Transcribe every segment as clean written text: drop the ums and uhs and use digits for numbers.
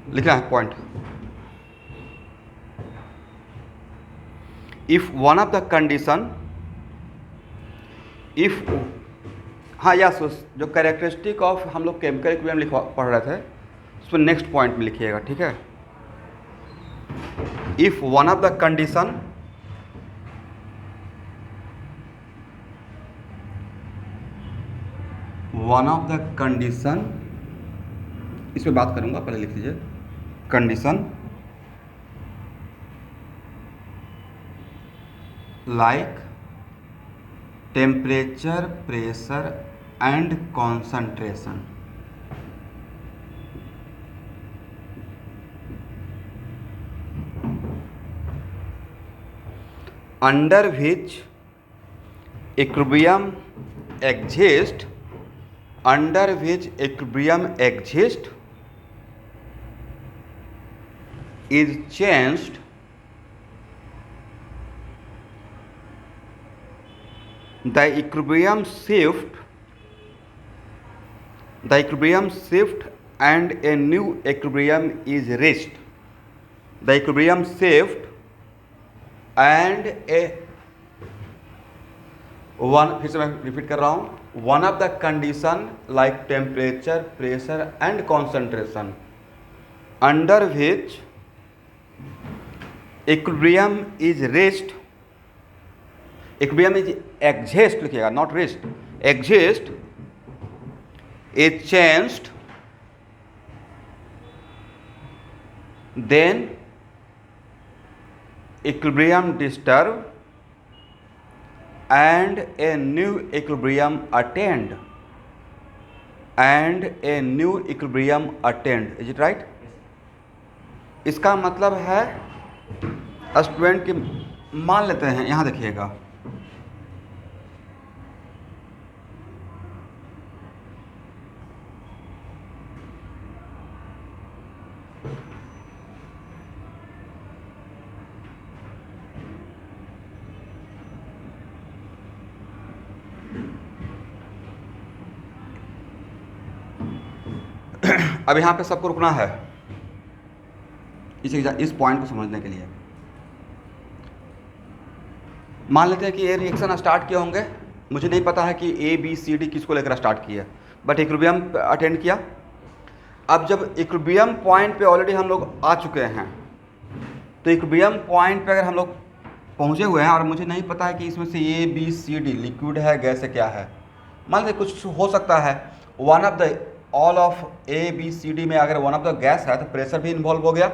लिखना है point. If one of the condition, if, हाँ यस, जो कैरेक्टरिस्टिक ऑफ हम लोग केमिकल इक्विलिब्रियम लिखवा पढ़ रहे थे उसमें नेक्स्ट पॉइंट में लिखिएगा, ठीक है। If one of the condition, one of the condition, इस पे बात करूंगा, पहले लिख लीजिए condition like temperature, pressure and concentration, under which equilibrium exist, under which equilibrium exist is changed the equilibrium shift, the equilibrium shift and a new equilibrium is reached, the equilibrium shift and a one, फिर से मैं repeat कर रहा हूँ, one of the condition like temperature, pressure and concentration under which equilibrium is reached, equilibrium is exist लिखिएगा, not reached, exist is changed, then equilibrium disturbed and a new equilibrium attained, and a new equilibrium attained, is it right? इसका मतलब है student के, मान लेते हैं, यहाँ देखिएगा, अब यहाँ पे सबको रुकना है इस पॉइंट को समझने के लिए। मान लेते हैं कि ये रिएक्शन स्टार्ट किए होंगे, मुझे नहीं पता है कि ए बी सी डी किसको लेकर स्टार्ट किया, बट इक्विलिब्रियम अटेंड किया। अब जब इक्विलिब्रियम पॉइंट पे ऑलरेडी हम लोग आ चुके हैं, तो इक्विलिब्रियम पॉइंट पे अगर हम लोग पहुंचे हुए हैं और मुझे नहीं पता है कि इसमें से A B C D liquid है, गैस है, क्या है, मान लेते कुछ हो सकता है, one of the all of A B C D में अगर वन ऑफ द गैस है तो प्रेशर भी इन्वॉल्व हो गया।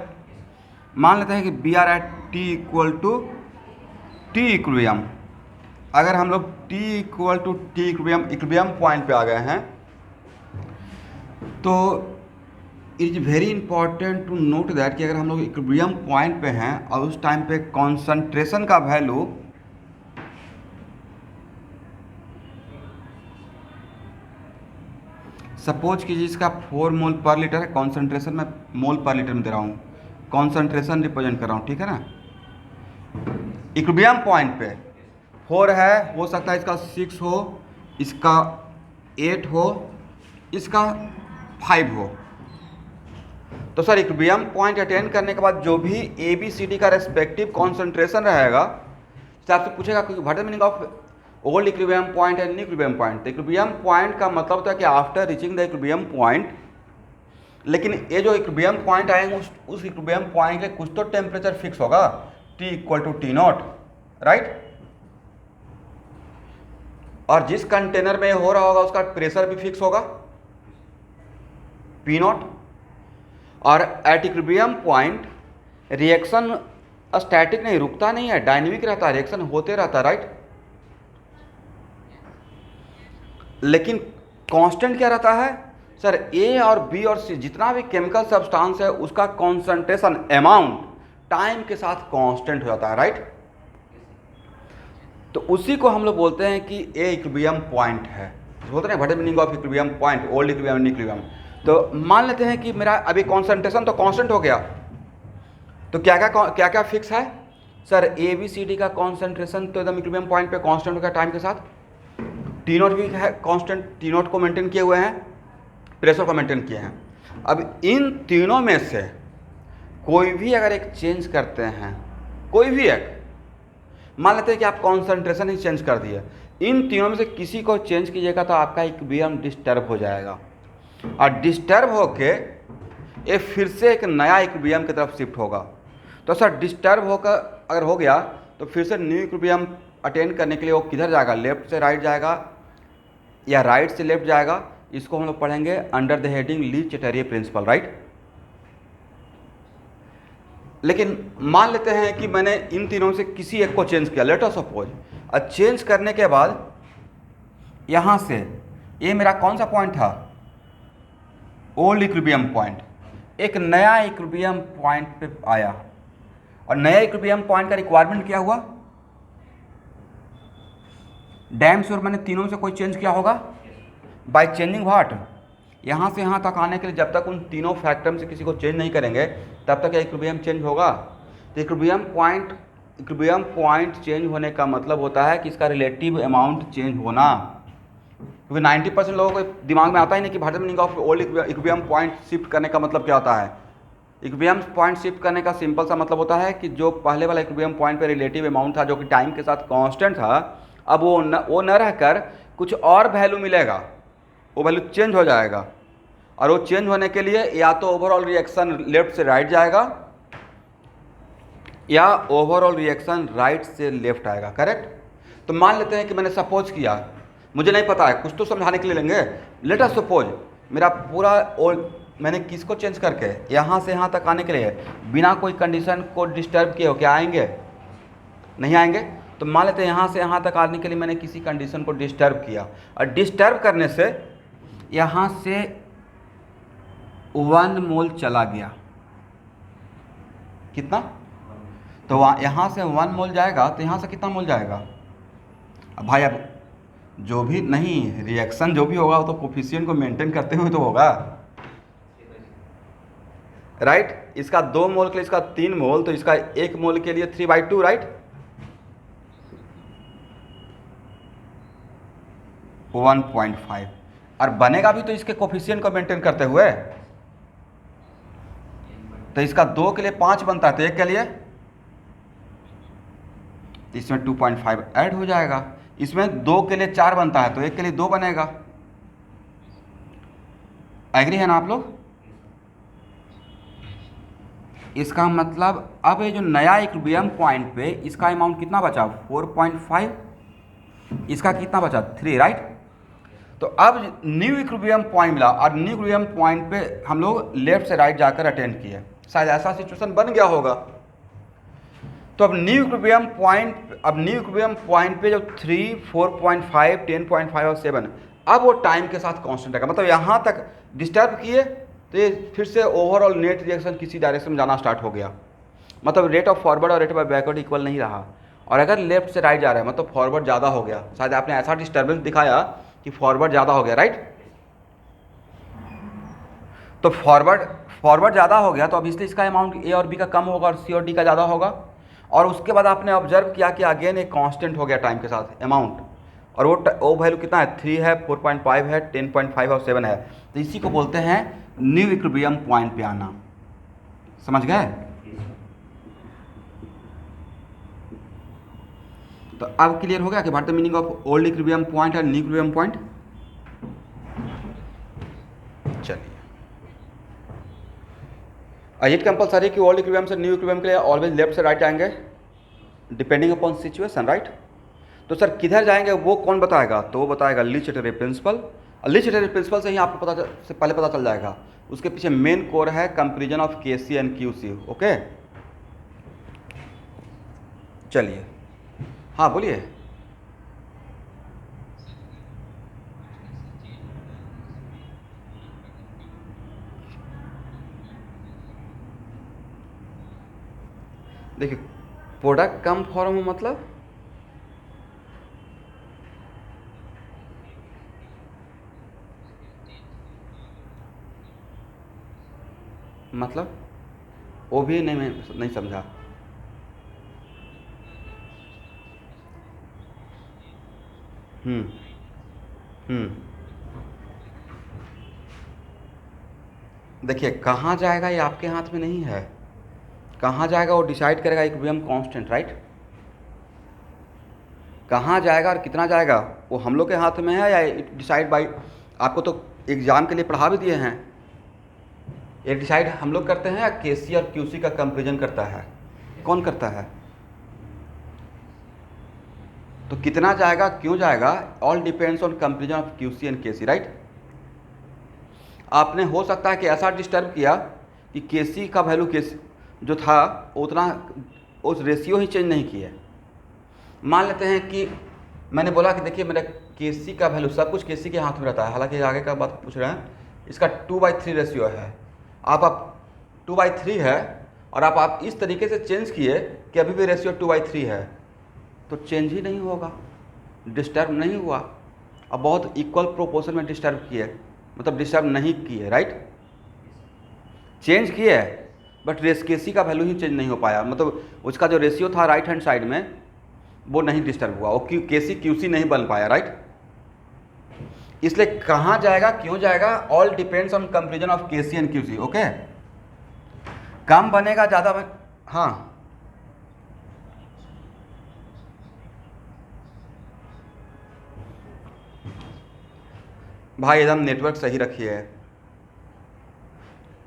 मान लेते हैं कि B R at T equal to T equilibrium, अगर हम लोग T equal to T equilibrium point पे आ गए हैं, तो it is very important to note that कि अगर हम लोग इक्विलिब्रियम पॉइंट पे हैं और उस टाइम पे कॉन्सेंट्रेशन का वैल्यू सपोज कीजिए इसका 4 मोल पर लीटर है, कॉन्सेंट्रेशन में मोल पर लीटर में दे रहा हूँ, कॉन्सेंट्रेशन रिप्रेजेंट कर रहा हूँ, ठीक है ना। इक्विलिब्रियम पॉइंट पे 4 है, हो सकता है इसका 6 हो, इसका 8 हो, इसका 5 हो। तो सर इक्विलिब्रियम पॉइंट अटेंड करने के बाद जो भी ए बी सी डी का रेस्पेक्टिव कॉन्सेंट्रेशन रहेगा, तो आपसे पूछेगा कि what is meaning of old equilibrium point and new equilibrium point. तो इक्विलिब्रियम पॉइंट का मतलब होता है कि after reaching the equilibrium point, लेकिन ये जो इक्विलिब्रियम पॉइंट आएंगे उस इक्विलिब्रियम पॉइंट के कुछ तो टेम्परेचर फिक्स होगा, T equal to T naught, right. और जिस कंटेनर में हो रहा होगा उसका प्रेशर भी फिक्स होगा, P नॉट। और eight equilibrium point reaction static नहीं, रुकता नहीं है, डायनेमिक रहता है, रिएक्शन होते रहता है, राइट। लेकिन कांस्टेंट क्या रहता है सर, ए और बी और सी जितना भी केमिकल सब्सटेंस है उसका कॉन्सेंट्रेशन अमाउंट टाइम के साथ कांस्टेंट हो जाता है, राइट। तो उसी को हम लोग बोलते हैं कि ए इक्विलिब्रियम पॉइंट है, बोलते हैं what is meaning of equilibrium point, old equilibrium, new equilibrium. तो मान लेते हैं कि मेरा अभी कॉन्सेंट्रेशन तो कांस्टेंट हो गया, तो क्या क्या फिक्स है sir, A B C D का कॉन्सेंट्रेशन तो एकदम इक्विलिब्रियम पॉइंट पे कांस्टेंट हो गया टाइम के साथ, टी नोट भी है कांस्टेंट, टी नोट को मेंटेन किए हुए हैं, प्रेशर को मेंटेन किए हैं। अब इन तीनों में से कोई भी अगर एक चेंज करते हैं, कोई भी एक, मान लेते हैं कि आप कॉन्सेंट्रेशन ही चेंज कर दिए, इन तीनों में से किसी को चेंज कीजिएगा तो आपका इक्विलिब्रियम डिस्टर्ब हो जाएगा, और डिस्टर्ब होके ये फिर से एक नया इक्विलिब्रियम की तरफ शिफ्ट होगा। तो सर डिस्टर्ब होकर अगर हो गया तो फिर से न्यू इक्विलिब्रियम अटेंड करने के लिए वो किधर जाएगा, लेफ्ट से राइट जाएगा या राइट से लेफ्ट जाएगा। इसको हम लोग पढ़ेंगे under the heading Le Chatelier principle, right. लेकिन मान लेते हैं कि मैंने इन तीनों से किसी एक को चेंज किया, लेट अस सपोज, और चेंज करने के बाद यहाँ से ये मेरा कौन सा पॉइंट था, ओल्ड इक्विलिब्रियम पॉइंट, एक नया इक्विलिब्रियम पॉइंट पे आया, और नया इक्विलिब्रियम पॉइंट का रिक्वायरमेंट क्या हुआ, डैम श्योर मैंने तीनों से कोई चेंज किया होगा बाय चेंजिंग व्हाट, यहाँ से यहाँ तक आने के लिए जब तक उन तीनों फैक्टर में से किसी को चेंज नहीं करेंगे तब तक इक्विलिब्रियम चेंज होगा। तो इक्विलिब्रियम पॉइंट चेंज होने का मतलब होता है कि इसका रिलेटिव अमाउंट चेंज होना, क्योंकि 90% लोगों को दिमाग में आता ही नहीं कि Bharat meaning of old equilibrium point shift करने का मतलब क्या होता है। इक्विलिब्रियम पॉइंट शिफ्ट करने का सिंपल सा मतलब होता है कि जो पहले वाला इक्विलिब्रियम पॉइंट पे रिलेटिव अमाउंट था जो कि टाइम के साथ कांस्टेंट था, अब वो न रहकर कुछ और वैल्यू मिलेगा, वो वैल्यू चेंज हो जाएगा, और वो चेंज होने के लिए या तो ओवरऑल रिएक्शन लेफ्ट से राइट जाएगा या ओवरऑल रिएक्शन राइट से लेफ्ट आएगा, करेक्ट। तो मान लेते हैं कि मैंने सपोज किया, मुझे नहीं पता है, कुछ तो समझाने के लिए लेंगे, लेट अस सपोज मेरा पूरा मैंने किसको चेंज करके यहाँ से यहाँ तक आने के लिए बिना कोई कंडीशन को डिस्टर्ब किए हो क्या आएंगे, नहीं आएंगे। तो मान लेते हैं यहाँ से यहाँ तक आने के लिए मैंने किसी कंडीशन को डिस्टर्ब किया, और डिस्टर्ब करने से यहाँ से 1 मोल चला गया, कितना, तो यहाँ से 1 मोल जाएगा तो यहाँ से कितना मोल जाएगा। अब भाई अब जो भी नहीं रिएक्शन जो भी होगा वो तो कोफिशिएंट को मेंटेन करते हुए तो होगा, राइट। इसका 2 मोल के लिए इसका 3 मोल, तो इसका 1 मोल के लिए 3/2, राइट। 1.5, और बनेगा भी तो इसके कोफिशिएंट को मेंटेन करते हुए, तो इसका 2 के लिए 5 बनता है, तो 1 के लिए, तो इसमें 2.5 ऐड हो जाएगा, इसमें 2 के लिए 4 बनता है तो 1 के लिए 2 बनेगा। एग्री है ना आप लोग। इसका मतलब अब ये जो नया इक्विलिब्रियम पॉइंट पे इसका अमाउंट कितना बचा, 4.5, इसका कितना बचा, 3, राइट। तो अब न्यू इक्विलिब्रियम पॉइंट मिला, और न्यू इक्विलिब्रियम पॉइंट पे हम लोग लेफ्ट से राइट जाकर अटेंड किए, शायद ऐसा सिचुएशन बन गया होगा। तो अब न्यू इक्विलिब्रियम पॉइंट पे जो 3, 4.5, 10.5 और 7, अब वो टाइम के साथ कांस्टेंट रहेगा, मतलब यहाँ तक डिस्टर्ब किए तो ये फिर से ओवरऑल नेट रिएक्शन किसी डायरेक्शन में जाना स्टार्ट हो गया, मतलब रेट ऑफ फॉरवर्ड और रेट ऑफ बैकवर्ड इक्वल नहीं रहा, और अगर लेफ्ट से राइट जा रहा है मतलब फॉरवर्ड ज़्यादा हो गया, शायद आपने ऐसा डिस्टर्बेंस दिखाया कि फॉरवर्ड ज़्यादा हो गया, राइट। तो फॉरवर्ड ज़्यादा हो गया तो अब इसलिए इसका अमाउंट ए और बी का कम होगा और सी और डी का ज़्यादा होगा, और उसके बाद आपने ऑब्जर्व किया कि अगेन एक कांस्टेंट हो गया टाइम के साथ अमाउंट, और वो वैल्यू कितना है, 3 है, 4.5 है, 10.5 और 7 है। तो इसी को बोलते हैं न्यू इक्विलिब्रियम पॉइंट पे आना, समझ गए। तो अब क्लियर हो गया कि what the meaning of old equilibrium point और न्यू इक्विलिब्रियम पॉइंट। चलिए, इट कंपलसरी कि ओल्ड इक्विलिब्रियम से न्यू इक्विलिब्रियम के लिए ऑलवेज लेफ्ट से राइट जाएंगे डिपेंडिंग अपॉन सिचुएशन, राइट। तो सर किधर जाएंगे वो कौन बताएगा, तो वो बताएगा ली चेटेरिया प्रिंसिपल। ली चेटेरिया प्रिंसिपल से ही आपको पहले पता चल जाएगा, उसके पीछे मेन कोर है comparison of KC and QC, okay. चलिए, हाँ बोलिए। देखिए प्रोडक्ट कम फॉर्म में मतलब वो भी नहीं समझा। हम्म देखिए कहाँ जाएगा ये आपके हाथ में नहीं है, कहाँ जाएगा वो डिसाइड करेगा इक्विलिब्रियम कांस्टेंट, राइट। कहाँ जाएगा और कितना जाएगा वो हम लोग के हाथ में है, या इट डिसाइड बाई, आपको तो एग्ज़ाम के लिए पढ़ा भी दिए हैं, ये डिसाइड हम लोग करते हैं या केसी और क्यूसी का कंपेरिजन करता है, कौन करता है। तो कितना जाएगा, क्यों जाएगा, all depends on comparison of QC and KC, right. आपने हो सकता है कि ऐसा डिस्टर्ब किया कि केसी का वैल्यू केसी जो था उतना उस रेशियो ही चेंज नहीं किया। मान लेते हैं कि मैंने बोला कि देखिए मेरा केसी का वैल्यू, सब कुछ केसी के हाथ में रहता है, हालांकि आगे का बात पूछ रहे हैं, इसका 2/3 रेशियो है। आप 2/3 है और आप इस तरीके से चेंज किए कि अभी भी रेशियो 2/3 है, तो चेंज ही नहीं होगा, डिस्टर्ब नहीं हुआ। अब बहुत इक्वल प्रोपोर्शन में डिस्टर्ब किए, मतलब डिस्टर्ब नहीं किए, राइट। चेंज किए बट केसी का वैल्यू ही चेंज नहीं हो पाया, मतलब उसका जो रेशियो था राइट हैंड साइड में वो नहीं डिस्टर्ब हुआ, वो केसी क्यूसी नहीं बन पाया, राइट। इसलिए कहाँ जाएगा, क्यों जाएगा, all depends on comparison of KC and QC, okay. कम बनेगा ज़्यादा हाँ भाई एकदम नेटवर्क सही रखिए।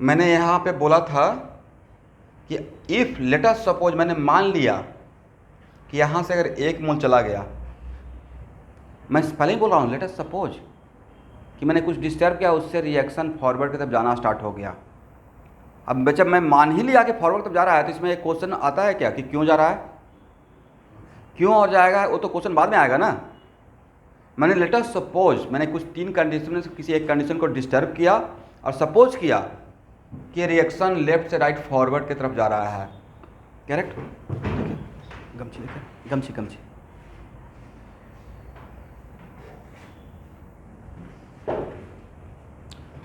मैंने यहाँ पे बोला था कि इफ़ लेट अस सपोज, मैंने मान लिया कि यहाँ से अगर 1 मोल चला गया, मैं पहले ही बोल रहा हूँ लेट अस सपोज कि मैंने कुछ डिस्टर्ब किया, उससे रिएक्शन फॉरवर्ड की तरफ जाना स्टार्ट हो गया। अब जब मैं मान ही लिया कि फॉरवर्ड तरफ जा रहा है, तो इसमें एक क्वेश्चन आता है क्या कि क्यों जा रहा है, क्यों और जाएगा, वो तो क्वेश्चन बाद में आएगा ना। मैंने लेट अस सपोज, मैंने कुछ 3 कंडीशन में से किसी एक कंडीशन को डिस्टर्ब किया और सपोज किया कि रिएक्शन लेफ्ट से राइट फॉरवर्ड की तरफ जा रहा है, करेक्ट। गमछी देखिए, गमछी गमछी।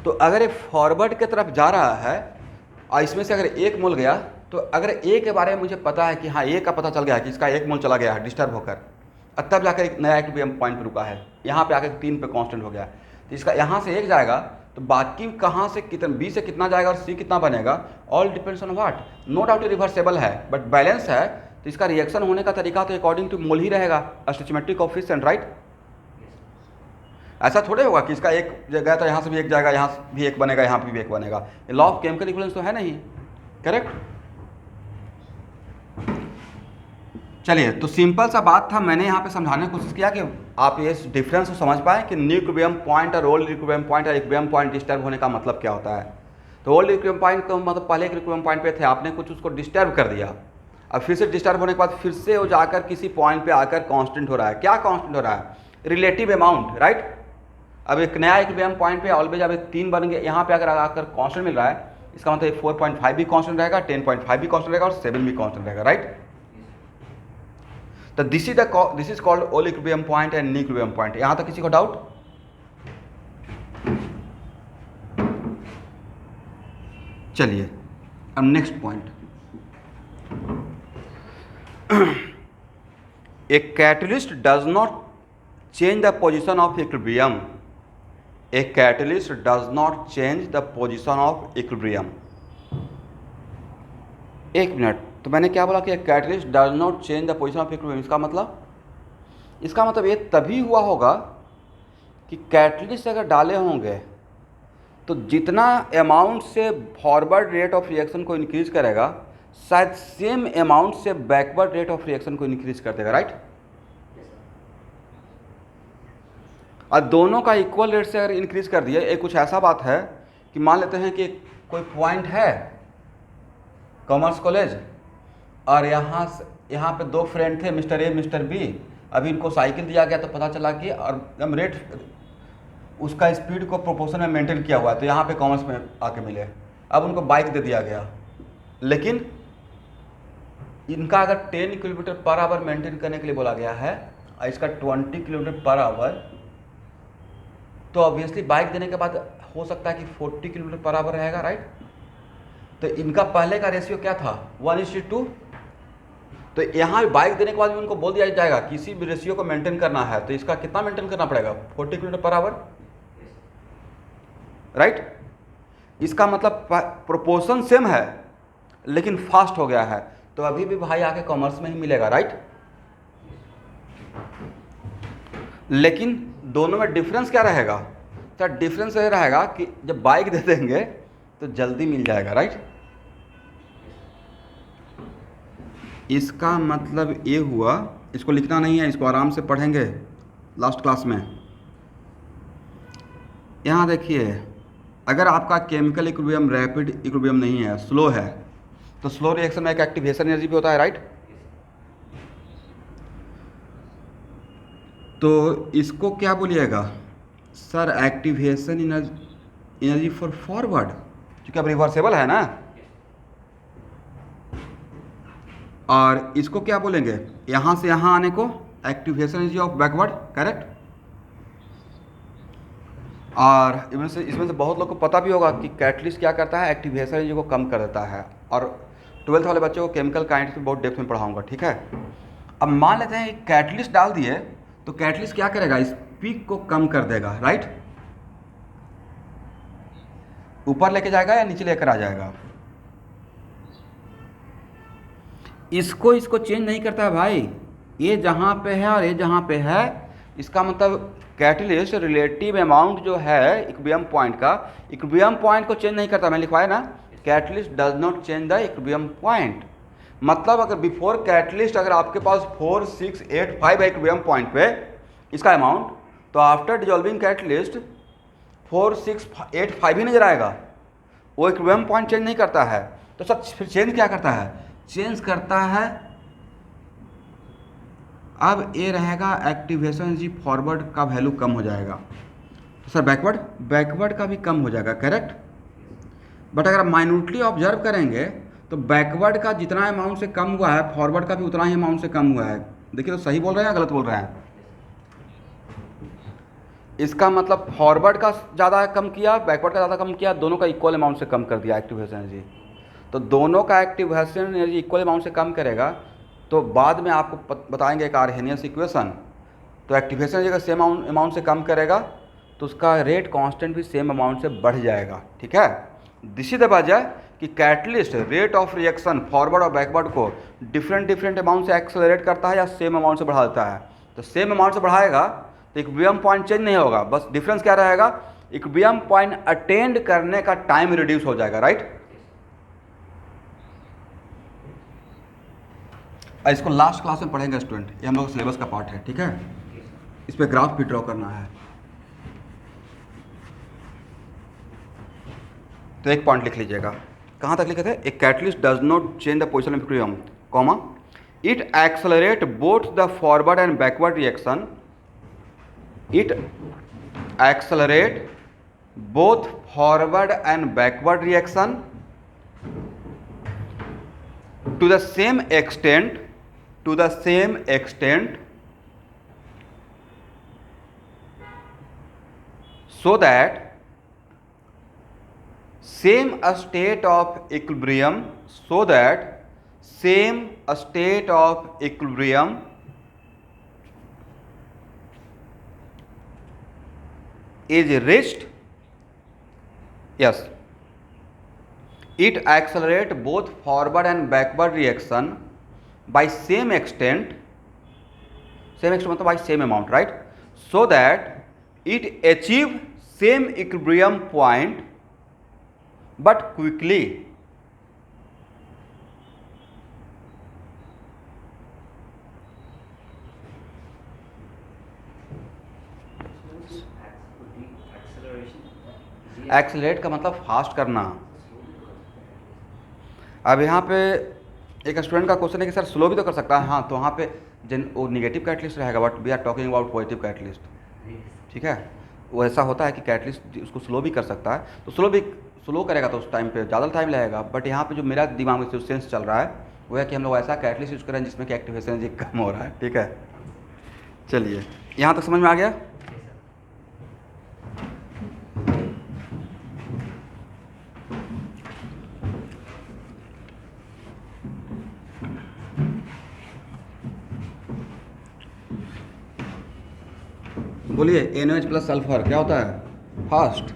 तो अगर ये फॉरवर्ड की तरफ जा रहा है और इसमें से अगर 1 मोल गया, तो अगर ए के बारे में मुझे पता है कि हाँ ए का पता चल गया कि इसका 1 मोल चला गया है डिस्टर्ब होकर, और तब जाकर एक नया इक्विलिब्रियम पॉइंट पर रुका है, यहाँ पे आकर 3 पे कांस्टेंट हो गया, तो इसका यहाँ से 1 जाएगा, तो बाकी कहाँ से कितना, बी से कितना जाएगा और सी कितना बनेगा, all depends on what. No doubt reversible है बट बैलेंस है, तो इसका रिएक्शन होने का तरीका तो अकॉर्डिंग टू मोल ही रहेगा, स्टोइचोमेट्रिक कोएफिशिएंट, राइट। ऐसा थोड़े होगा कि इसका 1 गया तो यहाँ से भी 1 जाएगा, यहाँ से भी 1 बनेगा, यहाँ पे भी 1 बनेगा, ये लॉ ऑफ केमिकल इक्विवेलेंस तो है नहीं, करेक्ट। चलिए, तो सिंपल सा बात था, मैंने यहाँ पे समझाने की कोशिश किया कि आप ये डिफरेंस को समझ पाएँ कि न्यू इक्विलिब्रियम पॉइंट और ओल्ड इक्विलिब्रियम पॉइंट और इक्विलिब्रियम पॉइंट डिस्टर्ब होने का मतलब क्या होता है। तो ओल्ड इक्विलिब्रियम पॉइंट तो मतलब पहले इक्विलिब्रियम पॉइंट पे थे, आपने कुछ उसको डिस्टर्ब कर दिया, अब फिर से डिस्टर्ब होने के बाद फिर से वो जाकर किसी पॉइंट पे आकर कांस्टेंट हो रहा है। क्या कांस्टेंट हो रहा है, रिलेटिव अमाउंट, राइट। अब एक नया इक्विलिब्रियम पॉइंट पे ऑलवेज अब 3 बन गए, यहाँ पे अगर आकर कांस्टेंट मिल रहा है, इसका मतलब 4.5 भी कांस्टेंट रहेगा, 10.5 भी कांस्टेंट रहेगा और 7 भी कांस्टेंट रहेगा, राइट। तो this is called old equilibrium point and new equilibrium point. यहाँ तक किसी को डाउट? चलिए अब next point, a catalyst does not change the position of equilibrium. A catalyst does not change the position of equilibrium. एक minute, तो मैंने क्या बोला कि catalyst does not change the position of equilibrium. इसका मतलब ये तभी हुआ होगा कि कैटलिस्ट अगर डाले होंगे तो जितना अमाउंट से फॉरवर्ड रेट ऑफ रिएक्शन को इंक्रीज करेगा, शायद सेम अमाउंट से बैकवर्ड रेट ऑफ रिएक्शन को इंक्रीज कर देगा, राइट। और दोनों का इक्वल रेट से अगर इंक्रीज कर दिया, एक कुछ ऐसा बात है कि मान लेते हैं कि कोई पॉइंट है कॉमर्स कॉलेज, और यहाँ पे 2 फ्रेंड थे, मिस्टर ए मिस्टर बी। अभी इनको साइकिल दिया गया तो पता चला कि और एकदम रेट उसका स्पीड को प्रोपोर्शन में मेंटेन किया हुआ है, तो यहाँ पे कॉमर्स में आके मिले। अब उनको बाइक दे दिया गया, लेकिन इनका अगर 10 किलोमीटर पर आवर मेंटेन करने के लिए बोला गया है और इसका 20 किलोमीटर पर आवर, तो ऑब्वियसली बाइक देने के बाद हो सकता है कि 40 किलोमीटर पर आवर रहेगा, राइट। तो इनका पहले का रेशियो क्या था, 1:2। तो यहाँ भी बाइक देने के बाद भी उनको बोल दिया जाएगा किसी भी रेशियो को मेंटेन करना है, तो इसका कितना मेंटेन करना पड़ेगा, 40 किलोमीटर पर आवर, राइट। इसका मतलब प्रोपोर्शन सेम है लेकिन फास्ट हो गया है, तो अभी भी भाई आके कॉमर्स में ही मिलेगा, राइट। लेकिन दोनों में डिफरेंस क्या रहेगा? तो डिफरेंस ये रहेगा कि जब बाइक दे देंगे तो जल्दी मिल जाएगा, राइट। इसका मतलब ये हुआ, इसको लिखना नहीं है, इसको आराम से पढ़ेंगे लास्ट क्लास में। यहाँ देखिए, अगर आपका केमिकल इक्विलिब्रियम रैपिड इक्विलिब्रियम नहीं है, स्लो है, तो स्लो रिएक्शन में एक एक्टिवेशन एनर्जी भी होता है, राइट। तो इसको क्या बोलिएगा sir? Activation energy for forward, क्योंकि अब रिवर्सेबल है ना। और इसको क्या बोलेंगे? यहाँ से यहाँ आने को activation energy of backward, correct. और इसमें से बहुत लोग को पता भी होगा कि कैटलिस्ट क्या करता है, एक्टिवेशन एनर्जी को कम कर देता है। और 12th वाले बच्चों को केमिकल काइनेटिक्स में बहुत डेप्थ में पढ़ाऊंगा, ठीक है। अब मान लेते हैं कैटलिस्ट डाल दिए, तो कैटलिस्ट क्या करेगा? इस पीक को कम कर देगा, राइट। ऊपर लेके जाएगा या नीचे लेकर आ जाएगा? इसको चेंज नहीं करता है भाई, ये जहाँ पे है और ये जहाँ पे है। इसका मतलब कैटलिस्ट रिलेटिव अमाउंट जो है इक्विलिब्रियम पॉइंट का, इक्विलिब्रियम पॉइंट को चेंज नहीं करता। मैंने लिखवाया ना, catalyst does not change the equilibrium point. मतलब अगर बिफोर कैटलिस्ट अगर आपके पास 4, 6, 8, 5 है इक्विलिब्रियम पॉइंट पे इसका अमाउंट, तो आफ्टर डिजॉल्विंग कैटलिस्ट 4, 6, 8, 5 ही नजर आएगा, वो इक्विलिब्रियम पॉइंट चेंज नहीं करता है। तो सर फिर चेंज क्या करता है? चेंज करता है, अब ये रहेगा एक्टिवेशन एनर्जी फॉरवर्ड का वैल्यू कम हो जाएगा, तो सर बैकवर्ड का भी कम हो जाएगा, करेक्ट। बट अगर माइन्यूटली ऑब्जर्व करेंगे तो बैकवर्ड का जितना अमाउंट से कम हुआ है, फॉरवर्ड का भी उतना ही अमाउंट से कम हुआ है। देखिए तो सही बोल रहे हैं या गलत बोल रहे हैं? इसका मतलब फॉरवर्ड का ज़्यादा कम किया, बैकवर्ड का ज़्यादा कम किया, दोनों का इक्वल अमाउंट से कम कर दिया एक्टिवेशन एनर्जी। तो दोनों का एक्टिवेशन एनर्जी इक्वल अमाउंट से कम करेगा, तो बाद में आपको बताएंगे एक आर्हेनियस इक्वेशन। तो एक्टिवेशन एनर्जी का सेम अमाउंट से कम करेगा तो उसका रेट कांस्टेंट भी सेम अमाउंट से बढ़ जाएगा, ठीक है। दिस इज द वजह कि catalyst rate of reaction forward और बैकवर्ड को डिफरेंट अमाउंट से एक्सेलरेट करता है या सेम अमाउंट से बढ़ा देता है। तो सेम अमाउंट से बढ़ाएगा तो इक्विलिब्रियम पॉइंट चेंज नहीं होगा, बस डिफरेंस क्या रहेगा? इक्विलिब्रियम पॉइंट अटेंड करने का टाइम रिड्यूस हो जाएगा, राइट। इसको लास्ट क्लास में पढ़ेंगे स्टूडेंट, ये हम लोग सिलेबस का पार्ट है, ठीक है। इस पे ग्राफ भी ड्रॉ करना है। तो एक पॉइंट लिख लीजिएगा, कहाँ तक लिखे थे? एक catalyst does not change the position of equilibrium, comma, it accelerate both the forward and backward reaction, it accelerate both forward and backward reaction to the same extent so that same state of equilibrium is reached. Yes, it accelerate both forward and backward reaction by same extent मतलब by same amount, right, so that it achieve same equilibrium point but quickly. Accelerate का मतलब fast करना। अब यहाँ पे एक student का question है कि सर स्लो भी तो कर सकता है। हाँ, तो वहाँ पे वो निगेटिव कैटलिस्ट रहेगा, but we are talking about positive catalyst, ठीक है। वो ऐसा होता है कि कैटलिस्ट उसको स्लो भी कर सकता है, तो स्लो करेगा तो उस टाइम पे ज़्यादा टाइम लगेगा। बट यहाँ पे जो मेरा दिमाग में जो सेंस चल रहा है वो है कि हम लोग ऐसा कैटलिस्ट यूज़ करें जिसमें कि एक्टिवेशन एनर्जी कम हो रहा है, ठीक है। चलिए, यहाँ तक समझ में आ गया? बोलिए, NaOH प्लस सल्फर क्या होता है? Fast.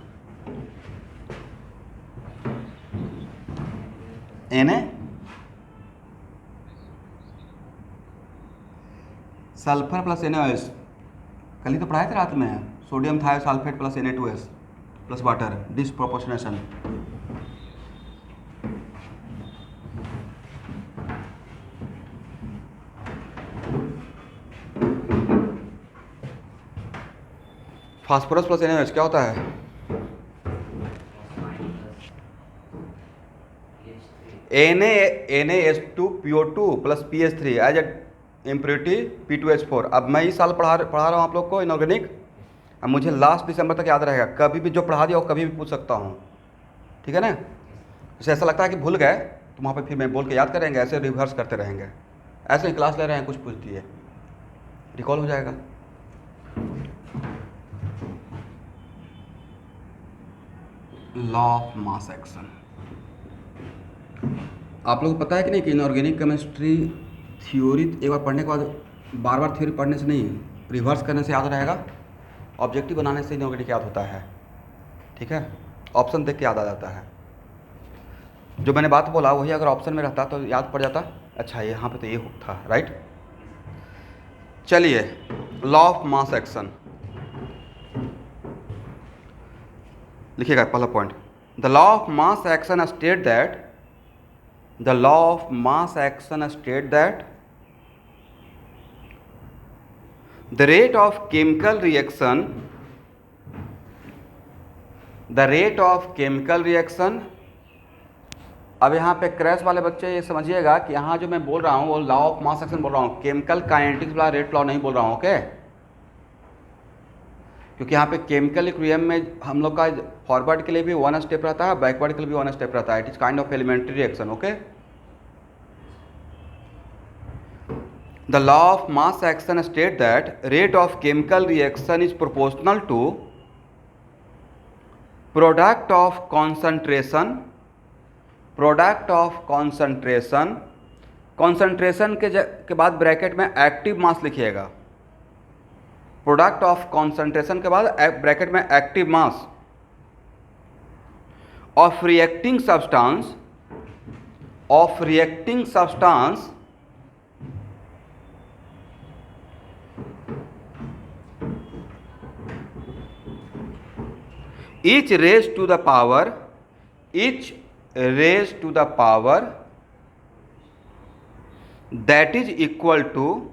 Na sulphur plus NaOH, कल ही तो पढ़ाए थे रात में, sodium thiosulphate plus Na2S plus water, disproportionation. Phosphorus plus NaOH क्या होता है? NaH2PO2 plus PH3 as a impurity P2H4। अब मैं इस साल पढ़ा रहा हूँ आप लोग को इनऑर्गेनिक, अब मुझे लास्ट दिसंबर तक याद रहेगा, कभी भी जो पढ़ा दिया वो कभी भी पूछ सकता हूँ, ठीक है ना। जैसे ऐसा लगता है कि भूल गए तो वहाँ पे फिर मैं बोल के याद करेंगे, ऐसे रिवर्स करते रहेंगे, ऐसे ही क्लास ले रहे हैं, कुछ पूछ दिए रिकॉल हो जाएगा। लॉ ऑफ मास एक्शन आप लोग को पता है कि नहीं कि इनऑर्गेनिक केमिस्ट्री थ्योरी एक बार पढ़ने के बाद बार बार थ्योरी पढ़ने से नहीं, रिवर्स करने से याद रहेगा, ऑब्जेक्टिव बनाने से इनऑर्गेनिक याद होता है, ठीक है। ऑप्शन देख के याद आ जाता है, जो मैंने बात बोला वही अगर ऑप्शन में रहता तो याद पड़ जाता, अच्छा यहाँ पे तो ये था, राइट। चलिए, लॉ ऑफ मास एक्शन लिखिएगा पहला point. The law of mass action state that, the law of mass action state that the rate of chemical reaction अब यहाँ पे क्रैश वाले बच्चे ये समझिएगा कि यहाँ जो मैं बोल रहा हूँ वो लॉ ऑफ मास एक्शन बोल रहा हूँ, केमिकल काइनेटिक्स वाला रेट लॉ नहीं बोल रहा हूँ, ओके। क्योंकि यहाँ पे केमिकल इक्विलिब्रियम में हम लोग का फॉरवर्ड के लिए भी 1 स्टेप रहता है, बैकवर्ड के लिए भी 1 स्टेप रहता है, it is kind of elementary reaction, okay. The law of mass action states that rate of chemical reaction is proportional to product of concentration के बाद ब्रैकेट में एक्टिव मास लिखिएगा, प्रोडक्ट ऑफ कॉन्सेंट्रेशन के बाद ब्रैकेट में active mass of reacting substance each raised to the power that is equal to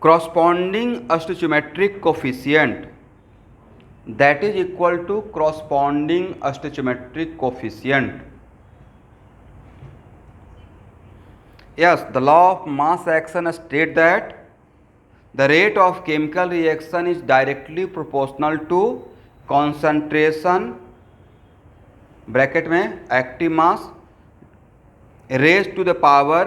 corresponding stoichiometric coefficient, Yes, the law of mass action states that the rate of chemical reaction is directly proportional to concentration bracket में active mass raised to the power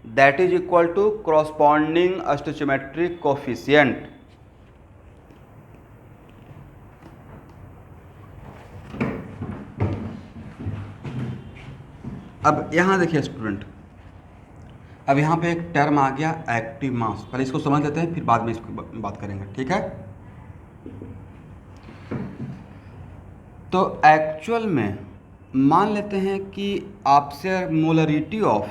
that is equal to corresponding stoichiometric coefficient. अब यहाँ देखिए student, अब यहाँ पे एक term आ गया active mass, पहले इसको समझ लेते हैं फिर बाद में इसको बात करेंगे, ठीक है। तो एक्चुअल में मान लेते हैं कि आपसे मोलरिटी ऑफ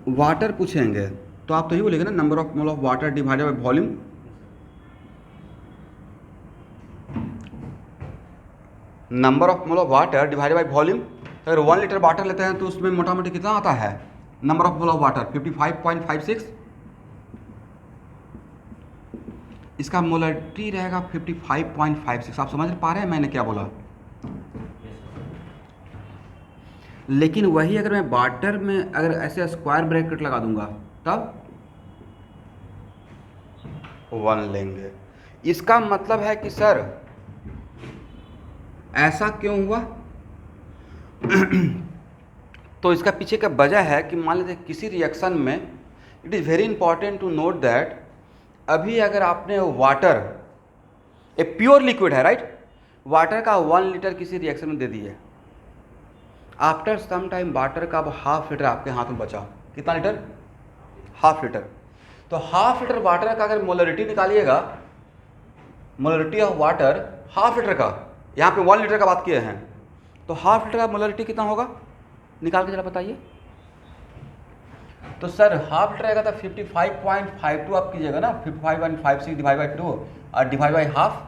वाटर पूछेंगे तो आप तो ही बोलेंगे ना, number of mole of water divided by volume. Number of mole of water divided by volume. अगर 1 लीटर वाटर लेते हैं तो उसमें मोटा मोटी कितना आता है number of mole of water 55.56, इसका मोलरिटी रहेगा 55.56। आप समझ पा रहे हैं मैंने क्या बोला? लेकिन वही अगर मैं वाटर में अगर ऐसे स्क्वायर ब्रैकेट लगा दूंगा तब 1 लेंगे। इसका मतलब है कि सर ऐसा क्यों हुआ? तो इसका पीछे का वजह है कि मान लीजिए किसी रिएक्शन में it is very important to note that अभी अगर आपने वाटर ए प्योर लिक्विड है राइट, वाटर का 1 लीटर किसी रिएक्शन में दे दिए, आफ्टर सम टाइम वाटर का अब 1/2 लीटर आपके हाथ में बचा। कितना लीटर? 1/2 लीटर। तो 1/2 लीटर वाटर का अगर मोलरिटी निकालिएगा molarity of water half litre का, यहाँ पे 1 लीटर का बात किए हैं, तो हाफ लीटर का मोलरिटी कितना होगा, निकाल के जरा बताइए। तो सर हाफ लीटर आएगा तो 55.52 आप कीजिएगा ना, 55.56 डिवाइड बाई 2 और डिवाइड बाई हाफ,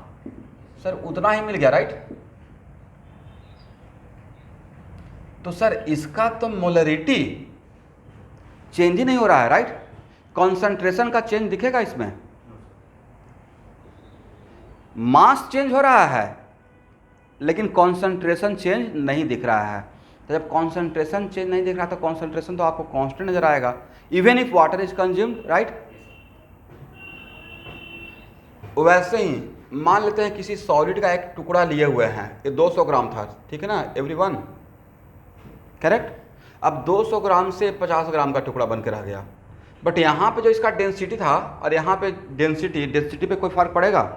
सर उतना ही मिल गया, राइट। तो सर इसका तो मोलरिटी चेंज ही नहीं हो रहा है, राइट। कॉन्सेंट्रेशन का चेंज दिखेगा इसमें, मास चेंज हो रहा है लेकिन कॉन्सेंट्रेशन चेंज नहीं दिख रहा है। तो जब कॉन्सेंट्रेशन चेंज नहीं दिख रहा तो कॉन्सेंट्रेशन तो आपको कांस्टेंट नजर आएगा, even if water is consumed, right. वैसे ही मान लेते हैं किसी सॉलिड का एक टुकड़ा लिए हुए हैं, ये 200 ग्राम था, ठीक है ना एवरीवन, करेक्ट। अब 200 ग्राम से 50 ग्राम का टुकड़ा बन के रह गया, बट यहाँ पे जो इसका डेंसिटी था और यहाँ पे डेंसिटी पे कोई फर्क पड़ेगा।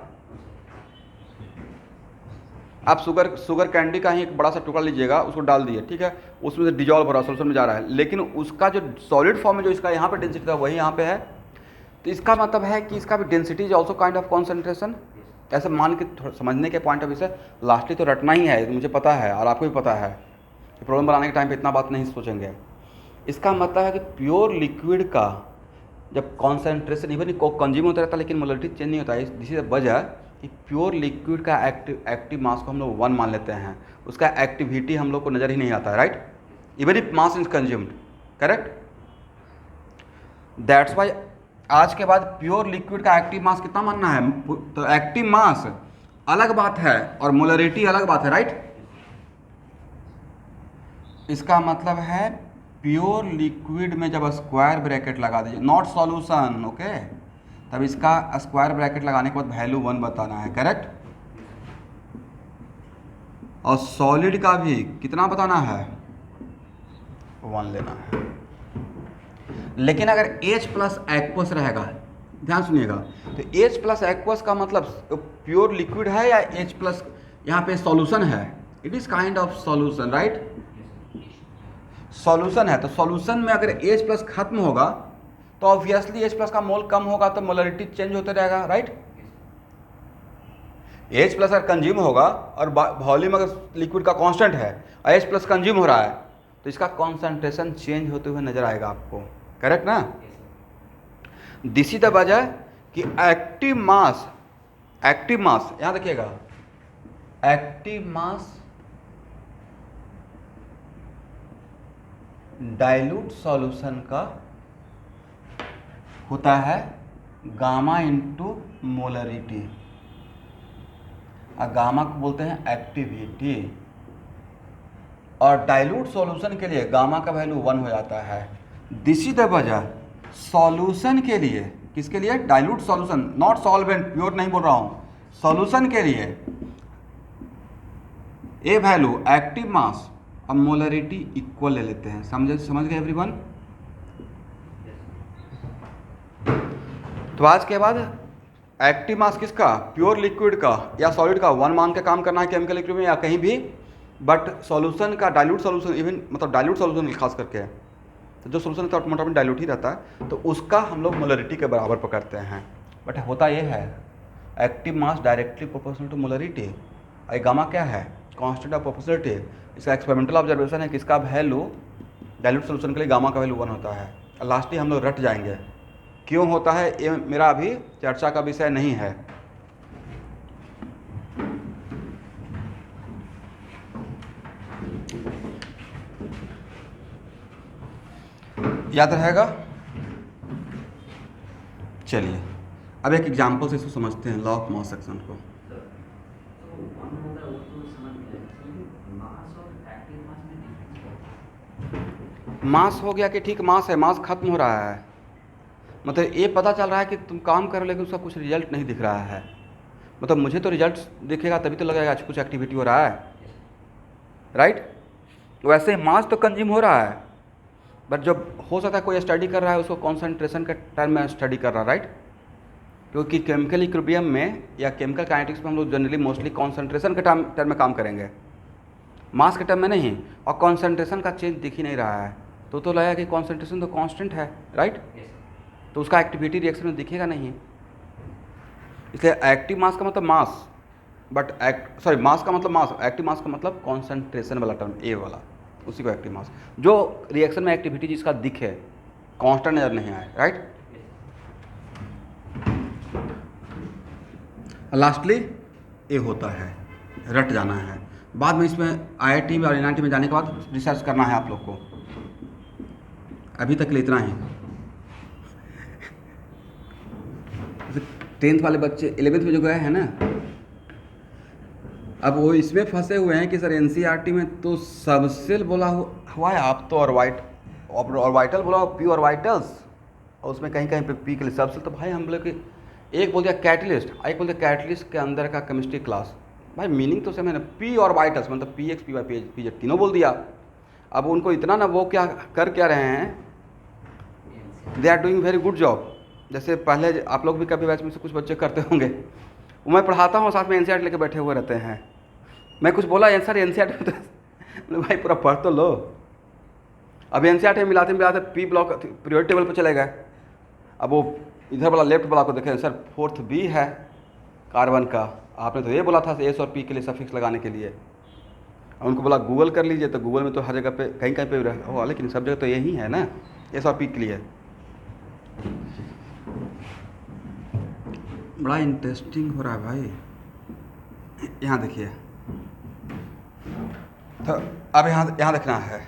आप शुगर कैंडी का ही एक बड़ा सा टुकड़ा लीजिएगा, उसको डाल दिए, ठीक है, उसमें से डिजॉल्व हो रहा है, सोल्यूशन में जा रहा है, लेकिन उसका जो सॉलिड फॉर्म में जो इसका यहाँ पे डेंसिटी था वही यहाँ पे है, तो इसका मतलब है कि इसका भी density is also kind of concentration. ऐसे मान के समझने के पॉइंट ऑफ व्यू से लास्टली तो रटना ही है, मुझे पता है और आपको भी पता है, प्रॉब्लम बनाने के टाइम पे इतना बात नहीं सोचेंगे। इसका मतलब है कि प्योर लिक्विड का जब कॉन्सेंट्रेशन इवन कंज्यूम होता रहता है लेकिन मोलरिटी चेंज नहीं होता है, दिस इज द वजह कि प्योर लिक्विड का एक्टिव मास को हम लोग 1 मान लेते हैं, उसका एक्टिविटी हम लोग को नज़र ही नहीं आता है, right, even if mass is consumed, correct. That's why आज के बाद प्योर लिक्विड का एक्टिव मास कितना मानना है, तो एक्टिव मास अलग बात है और मोलरिटी अलग बात है, राइट। इसका मतलब है प्योर लिक्विड में जब स्क्वायर ब्रैकेट लगा दीजिए, नॉट सॉल्यूशन, ओके, तब इसका स्क्वायर ब्रैकेट लगाने के बाद वैल्यू 1 बताना है, करेक्ट। और सॉलिड का भी कितना बताना है, 1 लेना है। लेकिन अगर H प्लस एक्वस रहेगा, ध्यान सुनिएगा, तो H प्लस एक्वस का मतलब प्योर लिक्विड है या H प्लस यहाँ पे सॉल्यूशन है, it is kind of solution, right, solution है। तो सॉल्यूशन में अगर H प्लस खत्म होगा तो ऑब्वियसली H प्लस का मोल कम होगा तो मोलरिटी चेंज होते रहेगा, राइट। H प्लस अगर कंज्यूम होगा और वॉल्यूम अगर लिक्विड का कांस्टेंट है और H प्लस कंज्यूम हो रहा है तो इसका कॉन्सेंट्रेशन चेंज होते हुए नजर आएगा आपको, करेक्ट ना। दिस इज द वजह कि एक्टिव मास यहां देखिएगा, एक्टिव मास डाइल्यूट सॉल्यूशन का होता है गामा इंटू मोलरिटी, और गामा को बोलते हैं एक्टिविटी, और डाइल्यूट सॉल्यूशन के लिए गामा का वैल्यू 1 हो जाता है। दिस इज द वजह सॉल्यूशन के लिए, किसके लिए, dilute solution, not solvent, pure नहीं बोल रहा हूं, सॉल्यूशन के लिए ए वैल्यू एक्टिव मास और मोलरिटी इक्वल ले लेते हैं, समझ गए एवरीवन। तो आज के बाद एक्टिव मास किसका, प्योर लिक्विड का या सॉलिड का 1 मान के काम करना है केमिकल इक्विलिब्रियम में या कहीं भी, बट सॉल्यूशन का डाइल्यूट सॉल्यूशन, इवन मतलब डाइल्यूट सॉल्यूशन खास करके, तो जो सॉल्यूशन का मोटा डाइल्यूट ही रहता है तो उसका हम लोग मोलरिटी के बराबर पकड़ते हैं। बट होता ये है active mass directly proportional to molarity, और गामा क्या है, कांस्टेंट ऑफ प्रोपोर्शनलिटी। इसका एक्सपेरिमेंटल ऑब्जर्वेशन है कि इसका वैल्यू डाइल्यूट सॉल्यूशन के लिए गामा का वैल्यू 1 होता है। लास्टली हम लोग रट जाएंगे क्यों होता है, ये मेरा अभी चर्चा का विषय नहीं है। याद रहेगा। चलिए अब एक एग्जांपल से इसको समझते हैं, लॉ ऑफ मास सेक्शन को। मास हो गया कि ठीक मास है, मास खत्म हो रहा है, मतलब ये पता चल रहा है कि तुम काम कर रहे हो लेकिन उसका कुछ रिजल्ट नहीं दिख रहा है, मतलब मुझे तो रिजल्ट दिखेगा तभी तो लगेगा कुछ एक्टिविटी हो रहा है, राइट। वैसे मास तो कंज्यूम हो रहा है, बट जब हो सकता है कोई स्टडी कर रहा है उसको कॉन्सेंट्रेशन के टर्म में स्टडी कर रहा है, राइट। क्योंकि केमिकल इक्विलिब्रियम में या केमिकल काइनेटिक्स में हम लोग जनरली मोस्टली कॉन्सेंट्रेशन के टर्म में काम करेंगे, मास के टर्म में नहीं, और कॉन्सेंट्रेशन का चेंज दिख ही नहीं रहा है तो लगेगा कि कॉन्सेंट्रेशन तो कांस्टेंट है, राइट। तो उसका एक्टिविटी रिएक्शन में दिखेगा नहीं। इसलिए एक्टिव मास का मतलब मास, बट मास का मतलब मास, एक्टिव मास का मतलब कॉन्सेंट्रेशन वाला टर्म ए वाला, उसी को एक्टिव मास, जो रिएक्शन में एक्टिविटी जिसका दिखे, कांस्टेंट नजर नहीं आए, राइट। लास्टली ए होता है, रट जाना है। बाद में इसमें IIT में और NIT में जाने के बाद रिसर्च करना है आप लोग को। अभी तक ले इतना ही। 10th वाले बच्चे 11th में जो गए हैं ना, अब वो इसमें फंसे हुए हैं कि सर NCERT में तो सबसेल बोला हुआ है, आप तो ऑर्बिटल बोला, पी ऑर्बिटल्स, और उसमें कहीं कहीं पे पी के लिए सबसेल। तो भाई हम लोग के एक बोल दिया कैटलिस्ट, एक बोल दिया कैटलिस्ट के अंदर का केमिस्ट्री क्लास। भाई मीनिंग तो सेम है ना, पी ऑर्बिटल्स मतलब PX PY PZ तीनों बोल दिया। अब उनको इतना ना वो क्या कर क्या रहे हैं, they are doing very good job. जैसे पहले आप लोग भी कभी बैच में से कुछ बच्चे करते होंगे, वो मैं पढ़ाता हूँ साथ में NCERT लेके बैठे हुए रहते हैं। मैं कुछ बोला सर NCERT में, तो भाई पूरा पढ़ तो लो। अब NCERT में मिलाते पी ब्लॉक पीरियोडिक टेबल पर चले गए। अब वो इधर वाला लेफ्ट वाला को देखें, सर 4th B है कार्बन का, आपने तो ये बोला था S और P के लिए सफिक्स लगाने के लिए। उनको बोला गूगल कर लीजिए, तो गूगल में तो हर जगह पे कहीं कहीं पे हो, लेकिन सब जगह तो यही है ना, S और P के लिए। बड़ा इंटरेस्टिंग हो रहा है भाई। यहाँ देखिए, तो अब यहाँ देखना है,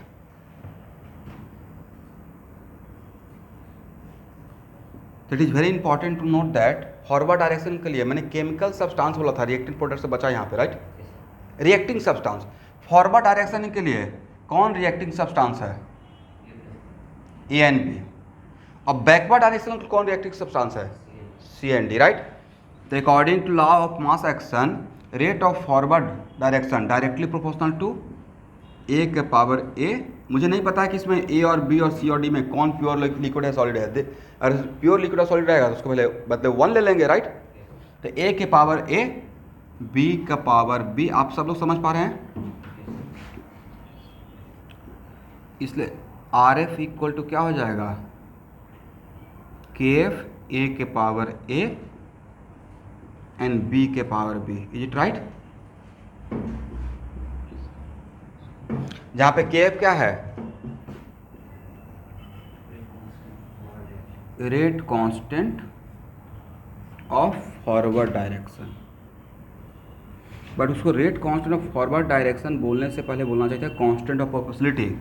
it is very important to note that forward direction के लिए मैंने केमिकल सब्सटेंस बोला था, रिएक्टिंग प्रोडक्ट से बचा यहाँ पे, right. Reacting substance forward direction के लिए कौन रिएक्टिंग सब्सटेंस है, A and B। और बैकवर्ड डायरेक्शन में कौन रिएक्टिंग सब्सटेंस है, C and D, राइट। तो according to law of mass action, rate of forward direction directly proportional to A के पावर A। मुझे नहीं पता है कि इसमें A और B और C और D में कौन प्योर लिक्विड है सॉलिड है। अगर प्योर लिक्विड और सॉलिड रहेगा तो उसको पहले मतलब 1 ले लेंगे, राइट। तो A के पावर A, B का पावर B, आप सब लोग समझ पा रहे हैं। इसलिए RF इक्वल टू क्या हो जाएगा, KF A के पावर A एंड B के power B, is it right. जहां पे KF क्या है, rate constant of forward direction. But उसको rate constant of forward direction बोलने से पहले बोलना चाहिए कांस्टेंट ऑफ प्रोपोर्शनलिटी।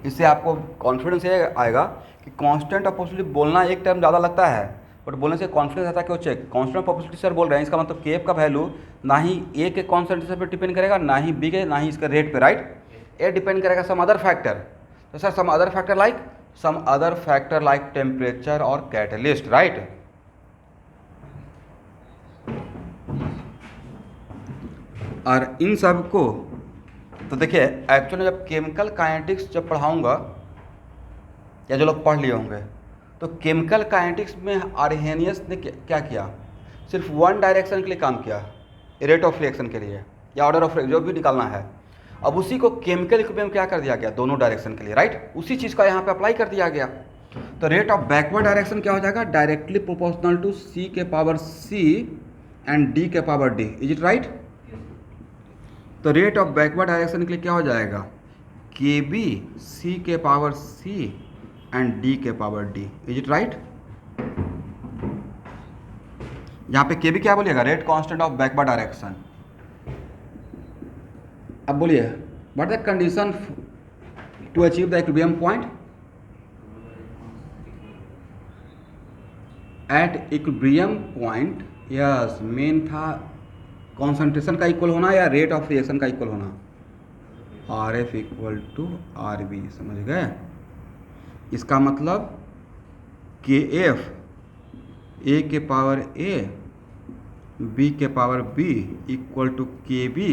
इससे आपको कॉन्फिडेंस ये आएगा कि कांस्टेंट ऑफ प्रोपोर्शनलिटी बोलना एक टर्म ज़्यादा लगता है, बट बोलने से कॉन्फिडेंस आता है कि वो check constant of proportionality sir बोल रहे हैं, इसका मतलब KF का वैल्यू ना ही A के कॉन्सेंट्रेशन पे डिपेंड करेगा, ना ही B के, ना ही इसका रेट पे, राइट। A डिपेंड करेगा सम अदर फैक्टर। तो sir some other factor like temperature और कैटलिस्ट, राइट। और इन सब को तो देखिए एक्चुअली जब केमिकल काइनेटिक्स जब पढ़ाऊंगा, या जो लोग पढ़ लिए होंगे, तो केमिकल काइनेटिक्स में आर्हेनियस ने क्या किया, सिर्फ 1 डायरेक्शन के लिए काम किया, रेट ऑफ रिएक्शन के लिए या ऑर्डर ऑफ जो भी निकालना है। अब उसी को केमिकल इक्विलिब्रियम क्या कर दिया गया, दोनों डायरेक्शन के लिए, राइट। उसी चीज़ का यहाँ पे अप्लाई कर दिया गया। तो रेट ऑफ बैकवर्ड डायरेक्शन क्या हो जाएगा, डायरेक्टली प्रोपोर्शनल टू C के पावर C एंड D के power D, is it right. तो रेट ऑफ बैकवर्ड डायरेक्शन के लिए क्या हो जाएगा, KB C के पावर C एंड D के power D, is it right. यहाँ पे KB क्या बोलिएगा, rate constant of backward direction. अब बोलिए what the condition to achieve the equilibrium point. At equilibrium point, yes, main था कॉन्सेंट्रेशन का इक्वल होना या रेट ऑफ रिएक्शन का इक्वल होना, RF इक्वल टू RB, समझ गए। इसका मतलब KF A के पावर A, B के power B equal to KB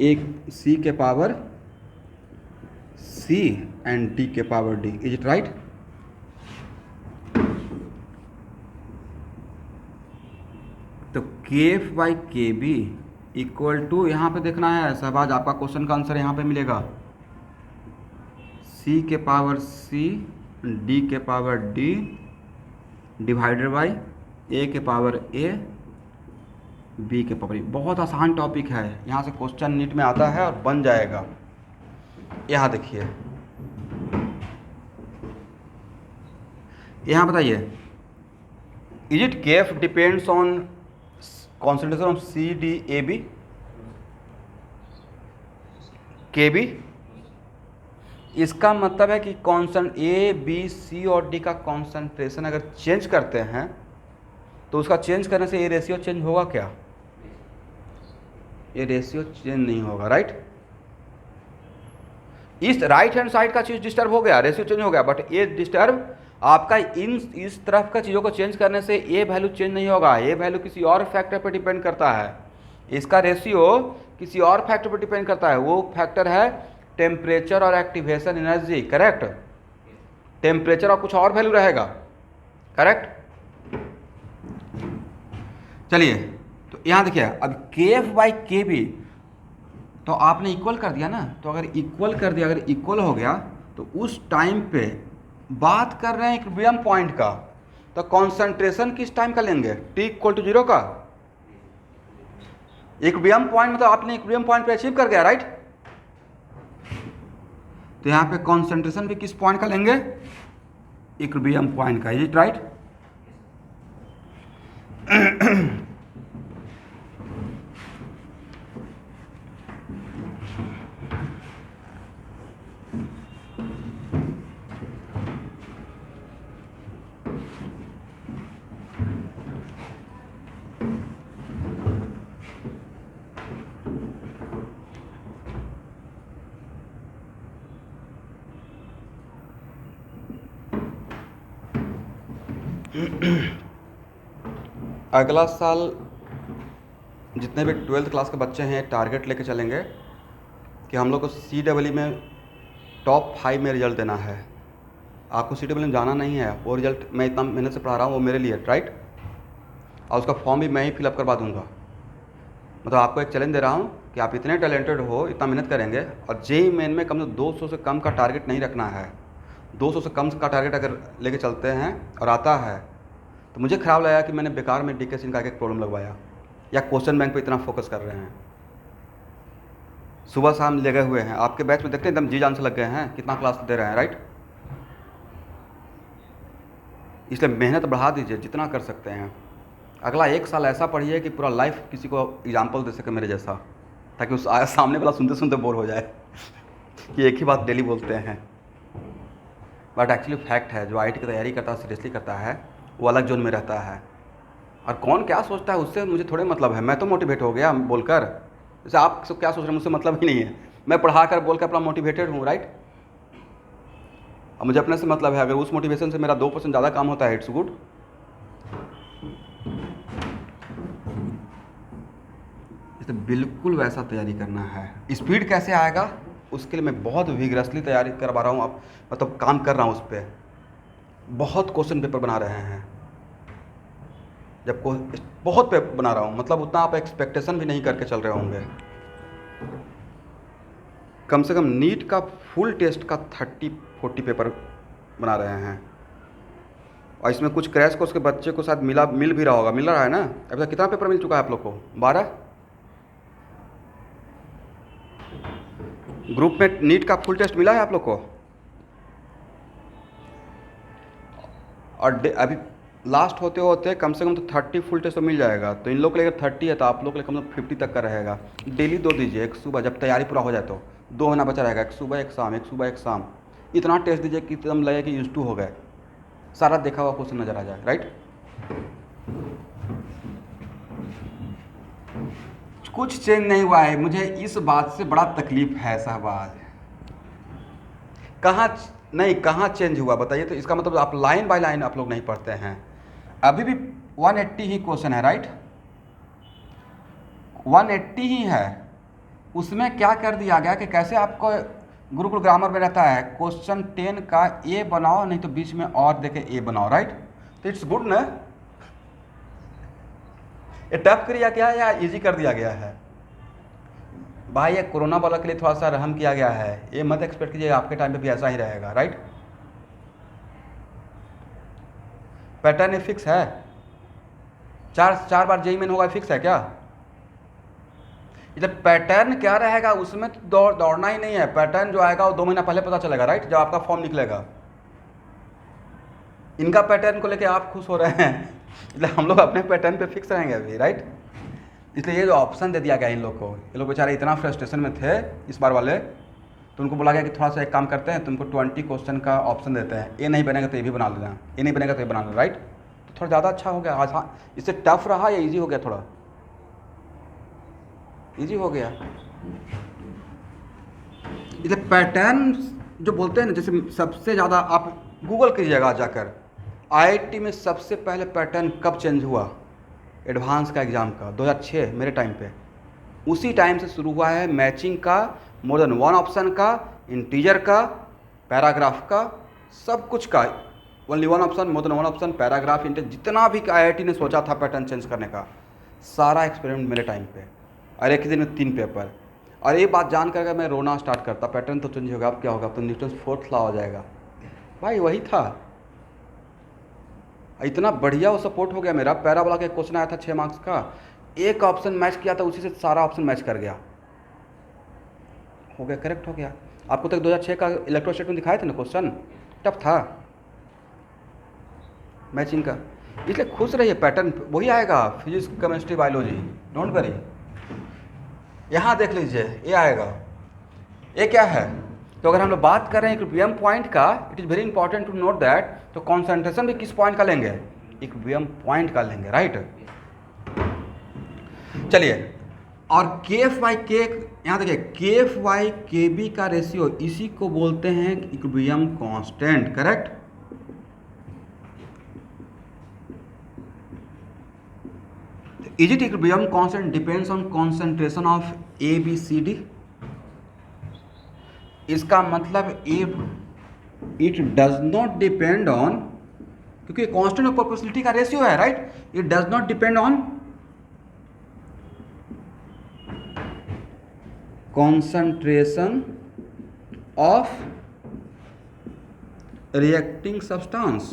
एक C के पावर C एंड D के power D, is it right. तो KF by KB equal to, यहाँ पे देखना है शहबाज, आपका क्वेश्चन का आंसर यहाँ पे मिलेगा, C के पावर C D के power D divided by A के पावर A बी के पावर, बहुत आसान टॉपिक है, यहाँ से क्वेश्चन नीट में आता है और बन जाएगा। यहाँ देखिए, यहाँ बताइए, is it KF depends on concentration of C D A B के बी। इसका मतलब है कि कॉन्सेंट ए बी सी और डी का कॉन्सेंट्रेशन अगर चेंज करते हैं तो उसका चेंज करने से ये रेशियो चेंज होगा क्या? ये रेशियो चेंज नहीं होगा, राइट। इस राइट हैंड साइड का चीज़ डिस्टर्ब हो गया, रेशियो चेंज हो गया, बट ये डिस्टर्ब आपका इस तरफ का चीज़ों को चेंज करने से ये वैल्यू चेंज नहीं होगा। ये वैल्यू किसी और फैक्टर पर डिपेंड करता है, इसका रेशियो किसी और फैक्टर पर डिपेंड करता है। वो फैक्टर है टेम्परेचर और एक्टिवेशन एनर्जी, करेक्ट। टेम्परेचर और कुछ और वैल्यू रहेगा, करेक्ट। चलिए, तो यहाँ देखिए, अब के एफ बाई के बी तो आपने इक्वल कर दिया ना, तो अगर इक्वल कर दिया, अगर इक्वल हो गया तो उस टाइम पे बात कर रहे हैं इक्विलिब्रियम पॉइंट का, तो कॉन्सेंट्रेशन किस टाइम का लेंगे? टी इक्वल टू 0 का। इक्विलिब्रियम पॉइंट मतलब आपने इक्विलिब्रियम पॉइंट पे अचीव कर गया, राइट। तो यहाँ पे कॉन्सेंट्रेशन भी किस पॉइंट का लेंगे? इक्विलिब्रियम पॉइंट का, इज इट राइट? अगला साल जितने भी 12th क्लास के बच्चे हैं टारगेट लेके चलेंगे कि हम लोग को CEE में टॉप 5 में रिजल्ट देना है। आपको CEE में जाना नहीं है, वो रिजल्ट मैं इतना मेहनत से पढ़ा रहा हूँ, वो मेरे लिए, राइट। और उसका फॉर्म भी मैं ही फिलअप करवा दूँगा। मतलब आपको एक चैलेंज दे रहा हूँ कि आप इतने टैलेंटेड हो, इतना मेहनत करेंगे, और JEE मेन में कम से 200 से कम का टारगेट नहीं रखना है। 200 से कम का टारगेट अगर लेके चलते हैं और आता है तो मुझे ख़राब लगा कि मैंने बेकार में DK सिंह का एक प्रॉब्लम लगवाया, या क्वेश्चन बैंक पे इतना फोकस कर रहे हैं। सुबह शाम लगे हुए हैं, आपके बैच में देखते हैं एकदम जी जान से लग गए हैं, कितना क्लास दे रहे हैं, राइट। इसलिए मेहनत बढ़ा दीजिए जितना कर सकते हैं। अगला 1 साल ऐसा पढ़िए कि पूरा लाइफ किसी को एग्जाम्पल दे सके मेरे जैसा, ताकि उस सामने वाला सुनते सुनते बोर हो जाए कि एक ही बात डेली बोलते हैं। बट एक्चुअली फैक्ट है, जो IIT की तैयारी करता है, सीरियसली करता है, वो अलग जोन में रहता है। और कौन क्या सोचता है उससे मुझे थोड़े मतलब है, मैं तो मोटिवेट हो गया बोलकर। जैसे आप सब क्या सोच रहे हैं मुझसे मतलब ही नहीं है, मैं पढ़ा कर बोल कर अपना मोटिवेटेड हूँ, राइट। और मुझे अपने से मतलब है, अगर उस मोटिवेशन से मेरा 2% ज़्यादा काम होता है, इट्स गुड। इसे बिल्कुल वैसा तैयारी करना है। स्पीड कैसे आएगा उसके लिए मैं बहुत विगरसली तैयारी करवा रहा हूँ, आप मतलब काम कर रहा हूँ उस पर। बहुत क्वेश्चन पेपर बना रहे हैं, जब को बहुत पे बना रहा हूँ, मतलब उतना आप एक्सपेक्टेशन भी नहीं करके चल रहे होंगे। कम से कम नीट का फुल टेस्ट का 30-40 पेपर बना रहे हैं। और इसमें कुछ क्रैश कोर्स के बच्चे को शायद मिल भी रहा होगा, मिल रहा है ना। अभी तक कितना पेपर मिल चुका है आप लोग को? 12 ग्रुप में नीट का फुल टेस्ट मिला है आप लोग को। और अभी लास्ट होते होते कम से कम तो 30 फुल टेस्ट तो मिल जाएगा। तो इन लोग के लिए 30 है तो आप लोग के लिए कम से कम 50 तक का रहेगा। डेली 2 दीजिए, एक सुबह जब तैयारी पूरा हो जाए तो 2 महीना बचा रहेगा, एक सुबह एक शाम, एक सुबह एक शाम। इतना टेस्ट दीजिए कि एकदम लगे कि यूज टू हो गए, सारा देखा हुआ क्वेश्चन नजर आ जाए, राइट। कुछ चेंज नहीं हुआ है, मुझे इस बात से बड़ा तकलीफ है शहबाज। कहाँ चेंज हुआ बताइए। तो इसका मतलब आप लाइन बाय लाइन आप लोग नहीं पढ़ते हैं। अभी भी 180 ही क्वेश्चन है, राइट। 180 ही है। उसमें क्या कर दिया गया कि कैसे आपको गुरुकुल ग्रामर में रहता है, क्वेश्चन 10 का ए बनाओ, नहीं तो बीच में और देके ए बनाओ, राइट। तो इट्स गुड ना। ये टफ कर दिया गया है या इजी कर दिया गया है? भाई ये कोरोना वाला के लिए थोड़ा सा रहम किया गया है, ये मत एक्सपेक्ट कीजिए आपके टाइम पे भी ऐसा ही रहेगा, राइट। पैटर्न फिक्स है, चार बार JEE मेन होगा, फिक्स है क्या? मतलब पैटर्न क्या रहेगा उसमें तो दौड़ना ही नहीं है। पैटर्न जो आएगा वो 2 महीना पहले पता चलेगा, राइट, जब आपका फॉर्म निकलेगा। इनका पैटर्न को लेके आप खुश हो रहे हैं, मतलब हम लोग अपने पैटर्न पे फिक्स रहेंगे अभी, राइट। इसलिए ये जो ऑप्शन दे दिया गया इन लोग को, ये लोग बेचारे इतना फ्रस्ट्रेशन में थे इस बार वाले, तो उनको बोला गया कि थोड़ा सा एक काम करते हैं, तुमको 20 क्वेश्चन का ऑप्शन देते हैं, ये नहीं बनेगा तो ये भी बना लेना, ये नहीं बनेगा तो ये बना लेना, राइट। तो थोड़ा ज़्यादा अच्छा हो गया आज। हाँ, इससे टफ रहा या ईजी हो गया? थोड़ा ईजी हो गया। इसलिए पैटर्न जो बोलते हैं ना, जैसे सबसे ज़्यादा आप गूगल कीजिएगा जाकर, आईआईटी में सबसे पहले पैटर्न कब चेंज हुआ? एडवांस का एग्ज़ाम का 2006 मेरे टाइम पे, उसी टाइम से शुरू हुआ है मैचिंग का, मोर देन वन ऑप्शन का, इंटीजर का, पैराग्राफ का, सब कुछ का। Only one option, more than one option, paragraph, integer, जितना भी आईआईटी ने सोचा था पैटर्न चेंज करने का, सारा एक्सपेरिमेंट मेरे टाइम पे, और एक ही दिन में 3 पेपर। और ये बात जान करके मैं रोना स्टार्ट करता, पैटर्न तो चेंज होगा, अब क्या होगा, तो न्यूटन 4th लॉ हो जाएगा। भाई वही था, इतना बढ़िया वो सपोर्ट हो गया मेरा। पैराबोला का एक क्वेश्चन आया था 6 मार्क्स का, एक ऑप्शन मैच किया था, उसी से सारा ऑप्शन मैच कर गया, हो गया, करेक्ट हो गया। आपको तक 2006 का इलेक्ट्रोस्टैट में दिखाए थे ना क्वेश्चन, टफ था मैचिंग का। इसलिए खुश रहिए, पैटर्न वही आएगा, physics, chemistry, biology, don't worry. यहाँ देख लीजिए, ये आएगा, ये क्या है? तो अगर हम लोग बात कर रहे हैं इक्विलिब्रियम पॉइंट का, it is very important to note that, तो कॉन्सेंट्रेशन भी किस पॉइंट का लेंगे? इक्विलिब्रियम पॉइंट का लेंगे, राइट। चलिए, और के एफ वाई के, यहाँ देखिए K F by K B का रेशियो, इसी को बोलते हैं equilibrium constant, correct. Is it equilibrium constant depends on concentration of A B C D? इसका मतलब it does not depend on, क्योंकि कांस्टेंट ऑफ प्रोपोर्शनलिटी का रेशियो है, right. It does not depend on concentration of reacting substance।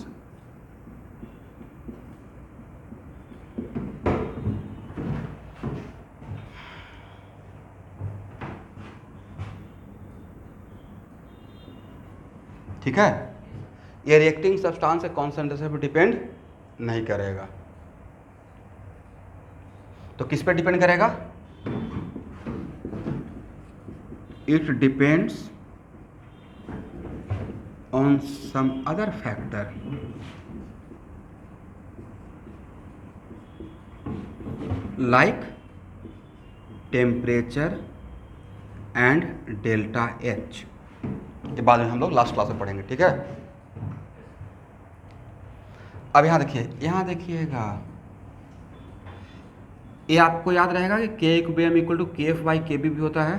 ठीक है, ये reacting substance से concentration पर डिपेंड नहीं करेगा। तो किस पे डिपेंड करेगा? It depends on some other factor like temperature and delta H। ये बाद में हम लोग लास्ट क्लास में पढ़ेंगे, ठीक है। अब यहाँ देखिए, यहाँ देखिएगा, ये आपको याद रहेगा कि के इक्विलिब्रियम इक्वल टू के एफ बाई के बी भी होता है।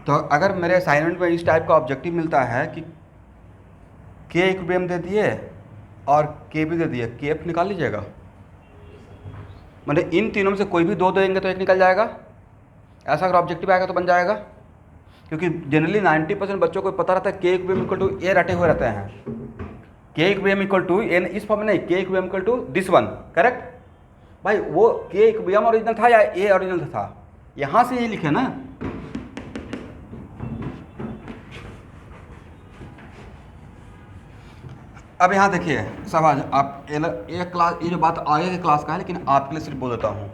तो अगर मेरे असाइनमेंट में इस टाइप का ऑब्जेक्टिव मिलता है कि के इक्विलिब्रियम दे दिए और के बी दे दिए, के एफ निकाल लीजिएगा, मतलब इन तीनों में से कोई भी 2 देंगे तो एक निकल जाएगा। ऐसा अगर ऑब्जेक्टिव आएगा तो बन जाएगा, क्योंकि जनरली 90% बच्चों को पता रहता है के इक्विलिब्रियम इक्वल टू ए रटे हुए रहते हैं। के इक्विलिब्रियम इक्वल टू ए, इस फॉर्म में नहीं, K equilibrium equal to this one, correct. भाई वो के इक्विलिब्रियम ओरिजिनल था या ए ओरिजिनल था? यहाँ से ये लिखे ना। अब यहाँ देखिए सवाल, आप ये क्लास, ये जो बात आगे के क्लास का है, लेकिन आपके लिए सिर्फ बोल देता हूँ।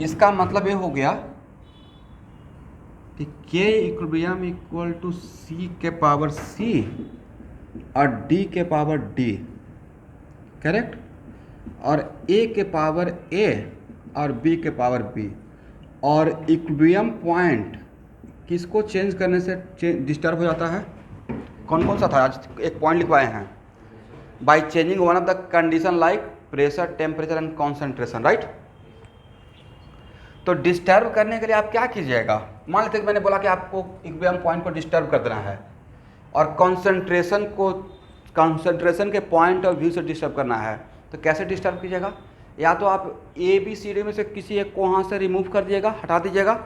इसका मतलब ये हो गया कि के इक्विलिब्रियम इक्वल टू सी के पावर सी और डी के पावर डी, करेक्ट, और ए के पावर ए और बी के पावर बी। और इक्विलिब्रियम पॉइंट किसको चेंज करने से डिस्टर्ब हो जाता है? कौन कौन सा था? आज एक पॉइंट लिखवाए हैं, by changing one of the condition like pressure, temperature and concentration, right. तो डिस्टर्ब करने के लिए आप क्या कीजिएगा? मान लेते हैं मैंने बोला कि आपको इक्विलिब्रियम पॉइंट को डिस्टर्ब कर देना है और कॉन्सेंट्रेशन को, कॉन्सेंट्रेशन के पॉइंट ऑफ व्यू से डिस्टर्ब करना है, तो कैसे डिस्टर्ब कीजिएगा? या तो आप ए बी सी डी में से किसी एक को वहाँ से रिमूव कर दीजिएगा, हटा दीजिएगा।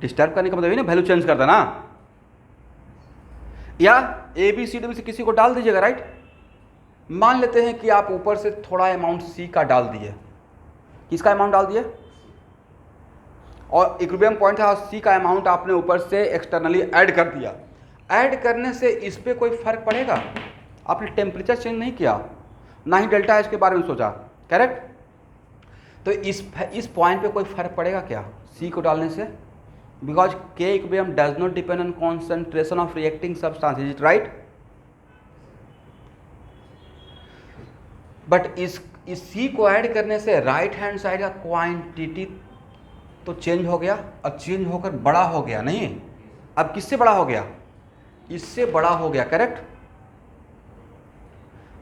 डिस्टर्ब करने का मतलब ये ना वैल्यू चेंज कर देना, या ए बी सी डी में से किसी को डाल दीजिएगा, राइट। मान लेते हैं कि आप ऊपर से थोड़ा अमाउंट सी का डाल दिए, किसका अमाउंट डाल दिए, और इक्विलिब्रियम पॉइंट था, सी का अमाउंट आपने ऊपर से एक्सटर्नली ऐड कर दिया। ऐड करने से इस पर कोई फर्क पड़ेगा? आपने टेम्परेचर चेंज नहीं किया, ना ही डेल्टा एच के बारे में सोचा, करेक्ट? तो इस पॉइंट पे कोई फर्क पड़ेगा क्या सी को डालने से? बिकॉज के equilibrium does not depend on concentration of reacting substance, is it right? But इस सी को ऐड करने से राइट हैंड साइड का क्वांटिटी तो चेंज हो गया, और चेंज होकर बड़ा हो गया, नहीं? अब किससे बड़ा हो गया? इससे बड़ा हो गया, करेक्ट?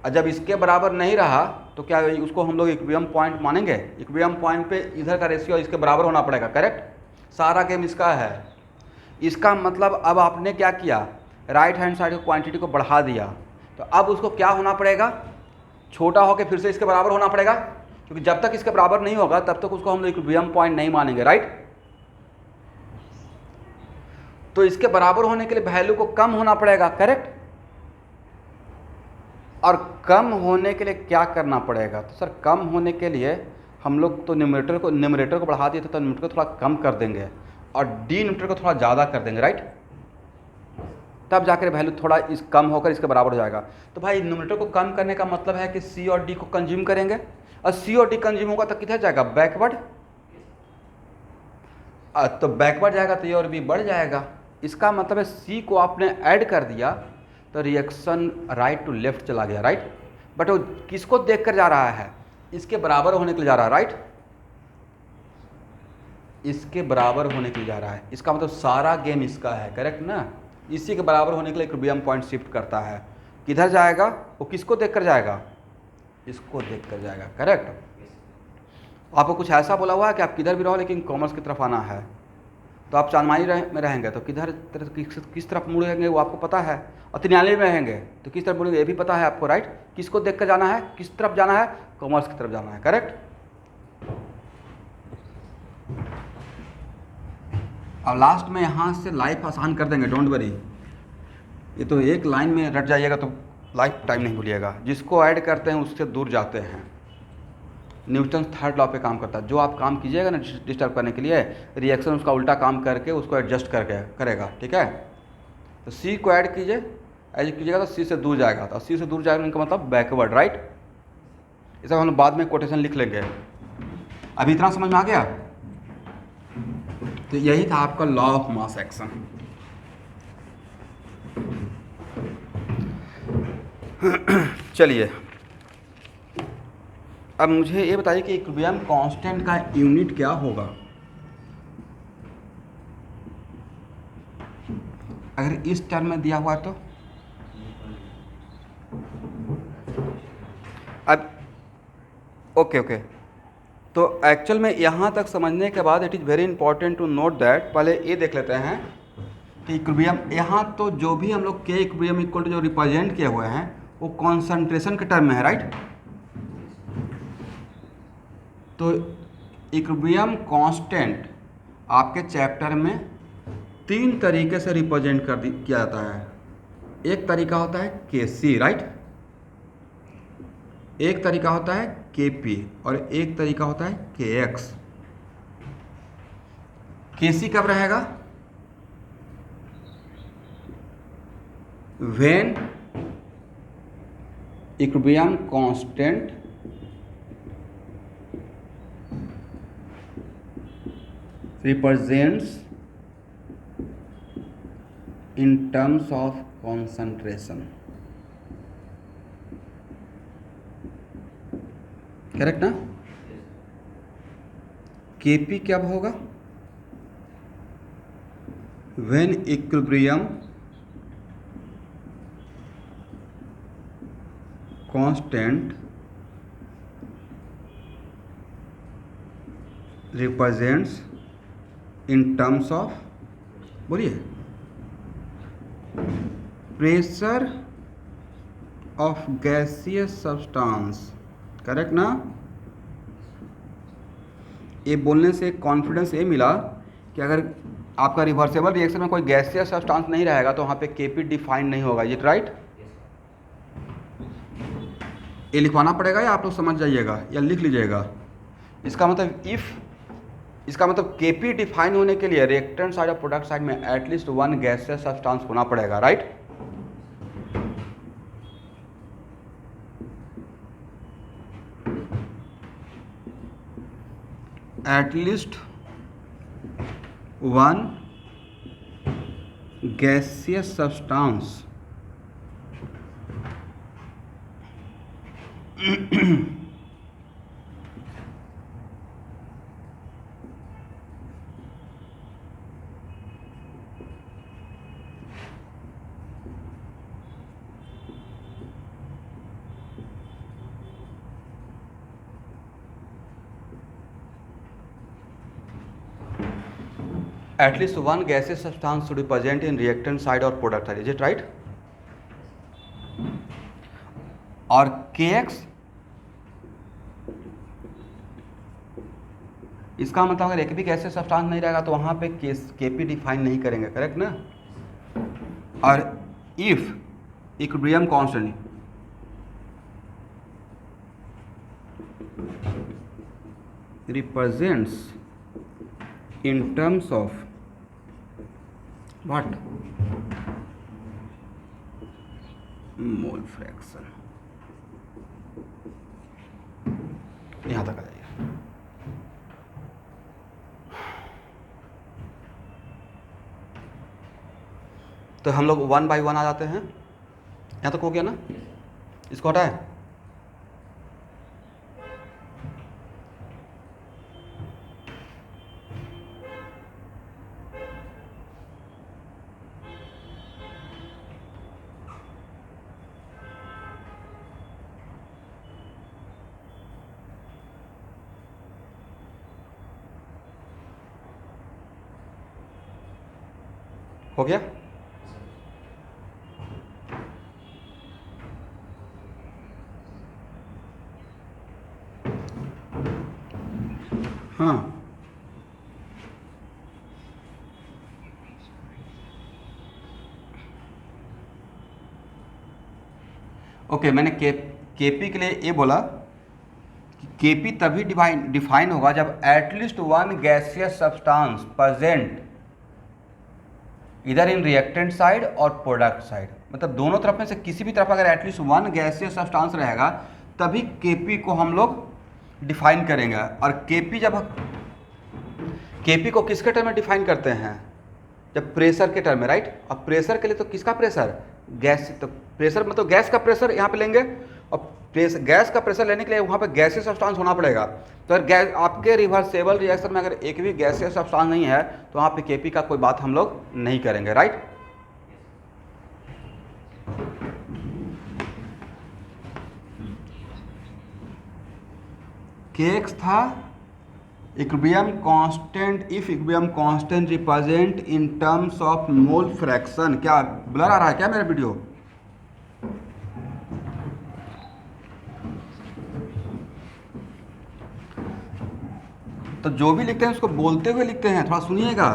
और जब इसके बराबर नहीं रहा तो क्या उसको हम लोग इक्विलिब्रियम पॉइंट मानेंगे? इक्विलिब्रियम पॉइंट पे इधर का रेशियो इसके बराबर होना पड़ेगा, करेक्ट? सारा गेम इसका है। इसका मतलब अब आपने क्या किया, राइट हैंड साइड की क्वांटिटी को बढ़ा दिया, तो अब उसको क्या होना पड़ेगा, छोटा होकर फिर से इसके बराबर होना पड़ेगा, क्योंकि जब तक इसके बराबर नहीं होगा तब तक उसको हम लोग इक्विलिब्रियम पॉइंट नहीं मानेंगे, राइट? तो इसके बराबर होने के लिए वैल्यू को कम होना पड़ेगा, करेक्ट? और कम होने के लिए क्या करना पड़ेगा? तो सर कम होने के लिए हम लोग तो न्यूमरेटर को बढ़ा दिए तो न्यूमरेटर को थोड़ा कम कर देंगे और डिनोमिनेटर को थोड़ा ज़्यादा कर देंगे, राइट? तब जाकर वैल्यू थोड़ा कम होकर इसके बराबर हो जाएगा। तो भाई न्यूमरेटर को कम करने का मतलब है कि सी और डी को कंज्यूम करेंगे, और सी और डी कंज्यूम होगा तो किधर जाएगा, बैकवर्ड। तो बैकवर्ड जाएगा तो ये और बी बढ़ जाएगा। इसका मतलब है सी को आपने ऐड कर दिया तो रिएक्शन राइट टू लेफ्ट चला गया, राइट? बट वो किसको देख कर जा रहा है, इसके बराबर होने के लिए जा रहा है, राइट? इसके बराबर होने के लिए जा रहा है। इसका मतलब सारा गेम इसका है, करेक्ट ना? इसी के बराबर होने के लिए इक्विलिब्रियम पॉइंट शिफ्ट करता है। किधर जाएगा वो, किसको देख कर जाएगा, इसको देख कर जाएगा, करेक्ट? आपको कुछ ऐसा बोला हुआ है कि आप किधर भी रहो लेकिन कॉमर्स की तरफ आना है, तो आप चांदमारी में रहेंगे तो किस तरफ मुड़ेंगे वो आपको पता है, और तिन्याली में रहेंगे तो किस तरफ मुड़ेंगे ये भी पता है आपको, राइट? किसको देख कर जाना है, किस तरफ जाना है, कॉमर्स की तरफ जाना है, करेक्ट? अब लास्ट में यहाँ से लाइफ आसान कर देंगे, डोंट वरी। ये तो एक लाइन में रट जाइएगा तो लाइफ टाइम नहीं भूलिएगा। जिसको ऐड करते हैं उससे दूर जाते हैं। न्यूटन थर्ड लॉ पे काम करता है। जो आप काम कीजिएगा ना डिस्टर्ब करने के लिए, रिएक्शन उसका उल्टा काम करके उसको एडजस्ट करके करेगा, ठीक है? तो सी को ऐड कीजिएगा तो सी से दूर जाएगा, तो सी से दूर जाएगा का मतलब बैकवर्ड, राइट? ये सब हम बाद में कोटेशन लिख लेंगे। अभी इतना समझ में आ गया? तो यही था आपका लॉ ऑफ मास एक्शन। चलिए अब मुझे ये बताइए कि इक्विलिब्रियम कांस्टेंट का यूनिट क्या होगा? अगर इस टर्म में दिया हुआ तो अब ओके तो एक्चुअल में यहाँ तक समझने के बाद it is very important to note that, पहले ये देख लेते हैं कि इक्विलिब्रियम, यहाँ तो जो भी हम लोग के इक्विलिब्रियम इक्वल टू जो रिप्रेजेंट किए हुए हैं वो कॉन्सेंट्रेशन के टर्म में है, राइट? तो इक्विलिब्रियम कांस्टेंट आपके चैप्टर में 3 तरीके से रिप्रेजेंट किया जाता है। एक तरीका होता है Kc, राइट? एक तरीका होता है Kp और एक तरीका होता है Kx। Kc कब रहेगा? When equilibrium constant represents in terms of concentration, correct ना? Kp कब होगा? When equilibrium constant represents in terms of, बोलिए, pressure of gaseous substance, correct ना? ये बोलने से कॉन्फिडेंस ये मिला कि अगर आपका रिवर्सेबल रिएक्शन में कोई गैसियस सब्सटेंस नहीं रहेगा तो वहाँ पे Kp डिफाइन नहीं होगा, ये राइट? ये लिखवाना पड़ेगा या आप लोग समझ जाइएगा या लिख लीजिएगा? इसका मतलब इसका मतलब Kp डिफाइन होने के लिए रिएक्टेंट साइड और प्रोडक्ट साइड में एटलीस्ट वन गैसियस सब्सटेंस होना पड़ेगा, right? At least one gaseous substance at least one gaseous substance should be present in reactant side or product side, is it right? और Kx इसका मतलब अगर एक भी गैसेस सब्सटेंस नहीं रहेगा तो वहाँ पे Kp डिफाइन नहीं करेंगे, करेक्ट ना? और if equilibrium constant represents in terms of what? Mole fraction. यहां तक आ जाइए। तो हम लोग वन बाय वन आ जाते हैं। यहां तक हो गया ना? इसको हटाए। हो गया? हाँ, ओके, मैंने केपी के लिए ये बोला कि केपी तभी डिफाइन होगा जब at least one gaseous substance present इधर इन रिएक्टेंट साइड और प्रोडक्ट साइड, मतलब दोनों तरफ में से किसी भी तरफ अगर एटलीस्ट वन गैसियस सब्सटेंस रहेगा तभी केपी को हम लोग डिफाइन करेंगे। और केपी को किसके टर्म में डिफाइन करते हैं? जब प्रेशर के टर्म में, राइट? और प्रेशर के लिए तो किसका प्रेशर? गैस। तो प्रेशर मतलब गैस का प्रेशर यहाँ पे लेंगे, और गैस का प्रेशर लेने के लिए वहाँ पे गैसियस सब्सटेंस होना पड़ेगा। तो अगर गैस आपके रिवर्सेबल रिएक्शन में अगर एक भी गैसियस सब्सटेंस नहीं है तो वहाँ पे केपी का कोई बात हम लोग नहीं करेंगे, राइट? केएक्स था equilibrium constant if equilibrium constant represent in terms of mole fraction. क्या ब्लर आ रहा है क्या मेरा वीडियो? तो जो भी लिखते हैं उसको बोलते हुए लिखते हैं, थोड़ा सुनिएगा।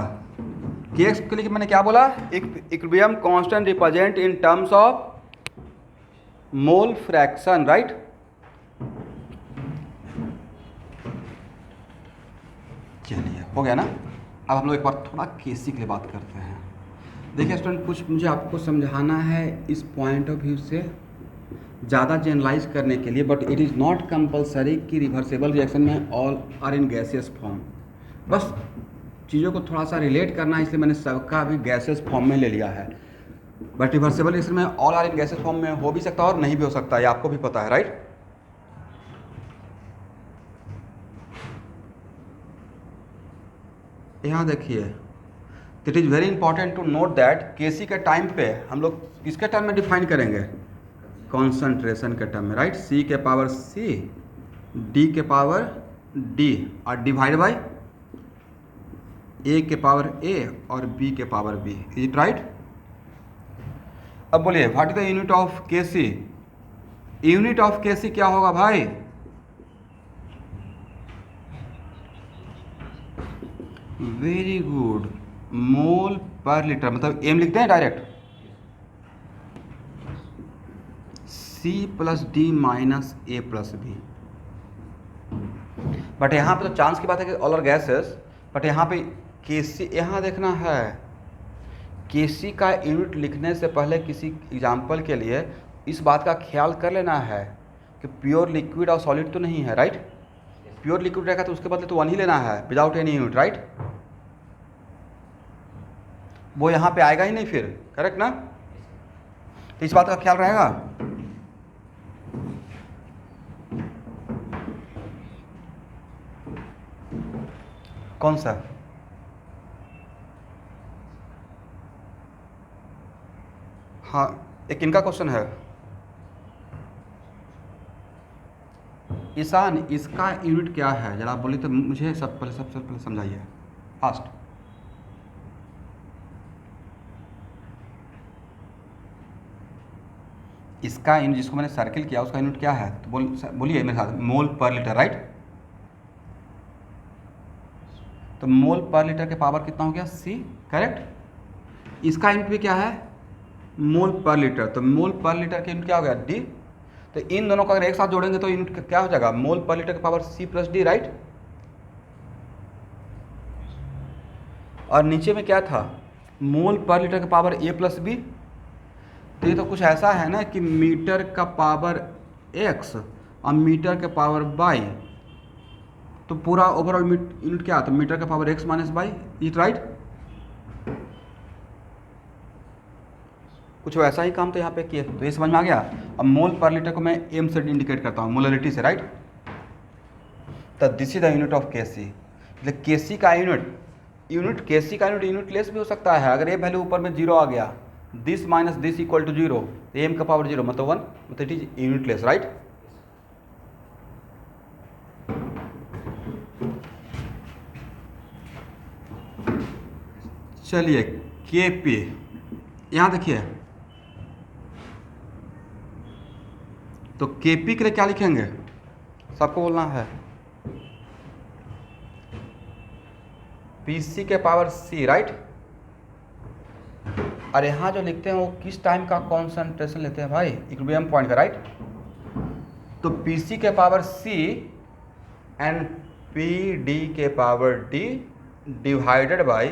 केएक्स के लिए मैंने क्या बोला? Equilibrium constant represent in terms of mole fraction, right? चलिए, हो गया ना? अब हम लोग एक बार थोड़ा केसी के लिए बात करते हैं। देखिए स्टूडेंट, कुछ मुझे आपको समझाना है इस पॉइंट ऑफ व्यू से ज़्यादा जनरलाइज करने के लिए, but it is not compulsory कि रिवर्सेबल रिएक्शन में all are in gaseous form. बस चीज़ों को थोड़ा सा रिलेट करना है, इसलिए मैंने सबका भी गैसियस फॉर्म में ले लिया है। बट रिवर्सेबल रिएक्शन में all are in gaseous form में हो भी सकता है और नहीं भी हो सकता है, ये आपको भी पता है, राइट? यहाँ देखिए, it is very important to note that KC के टाइम पे हम लोग किसके टर्म में डिफाइन करेंगे? कॉन्सेंट्रेशन के टर्म में, राइट? सी के पावर सी, डी के पावर डी, और डिवाइड बाई ए के पावर ए और बी के power B. Is it right? अब बोलिए, what is the unit of KC? Unit of KC क्या होगा भाई? वेरी गुड, मोल पर लीटर, मतलब एम लिखते हैं direct, C plus D minus A plus B. But यहाँ पे तो चांस की बात है कि ऑल आर गैसेस, बट यहाँ पे केसी, यहाँ देखना है केसी का यूनिट लिखने से पहले किसी एग्जाम्पल के लिए इस बात का ख्याल कर लेना है कि प्योर लिक्विड और सॉलिड तो नहीं है, राइट। प्योर लिक्विड रहेगा तो उसके बदले तो 1 ही लेना है विदाउट एनी यूनिट, राइट। वो यहाँ पे आएगा ही नहीं फिर, करेक्ट ना। तो इस बात का ख्याल रहेगा। कौन सा? हाँ, एक इनका क्वेश्चन है ईशान, इसका यूनिट क्या है जरा बोली तो मुझे सबसे पहले समझाइए फास्ट। इसका यूनिट जिसको मैंने सर्किल किया उसका यूनिट क्या है, तो बोलिए मेरे साथ, मोल पर लीटर, राइट। तो मोल पर लीटर के पावर कितना हो गया, C, करेक्ट। इसका यूनिट भी क्या है, मोल पर लीटर। तो मोल पर लीटर का यूनिट क्या हो गया, D। तो इन दोनों को अगर एक साथ जोड़ेंगे तो यूनिट क्या हो जाएगा, मोल पर लीटर के power C plus D, right. और नीचे में क्या था, मोल पर लीटर के पावर A प्लस B। तो ये तो कुछ ऐसा है ना कि मीटर का पावर x और मीटर के पावर y, तो पूरा ओवरऑल यूनिट क्या आता है, मीटर का power x minus y, it right. कुछ वैसा ही काम तो यहाँ पे किए, तो ये समझ में आ गया। अब मोल पर लीटर को मैं m से इंडिकेट करता हूँ, मोलरिटी से, राइट। तो this is the unit of Kc। मतलब Kc का यूनिट Kc का यूनिट लेस भी हो सकता है। अगर ये वैल्यू ऊपर में 0 आ गया, this minus this equal to 0, m का पावर 0 मतलब 1, मतलब इट इज यूनिटलेस, राइट। चलिए Kp, यहाँ देखिए, तो Kp के लिए क्या लिखेंगे, सबको बोलना है, Pc के पावर C, राइट। और यहाँ जो लिखते हैं वो किस टाइम का कॉन्सेंट्रेशन लेते हैं भाई, इक्विलिब्रियम पॉइंट का, राइट। तो Pc के पावर C एंड Pd के power D divided by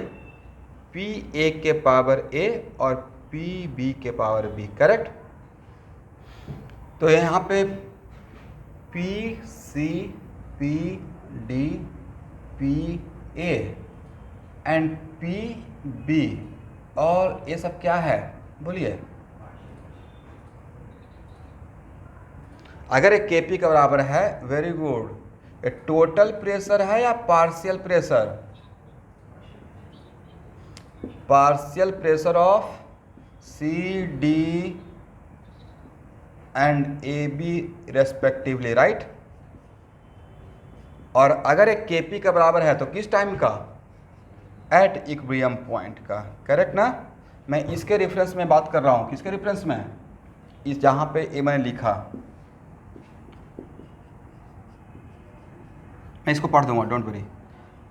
Pa के पावर A और Pb के पावर B, करेक्ट। तो यहाँ पे Pc, Pd, Pa and Pb और ये सब क्या है बोलिए। अगर एक Kp के बराबर है, वेरी गुड, ये टोटल प्रेशर है या partial pressure, partial pressure of CD and AB respectively, right. और अगर एक Kp के बराबर है तो किस टाइम का, एट इक्विलिब्रियम पॉइंट का, करेक्ट ना। मैं इसके रेफरेंस में बात कर रहा हूँ, किसके रेफरेंस में, इस जहाँ पे ये मैंने लिखा, मैं इसको पढ़ दूंगा, डोंट वरी।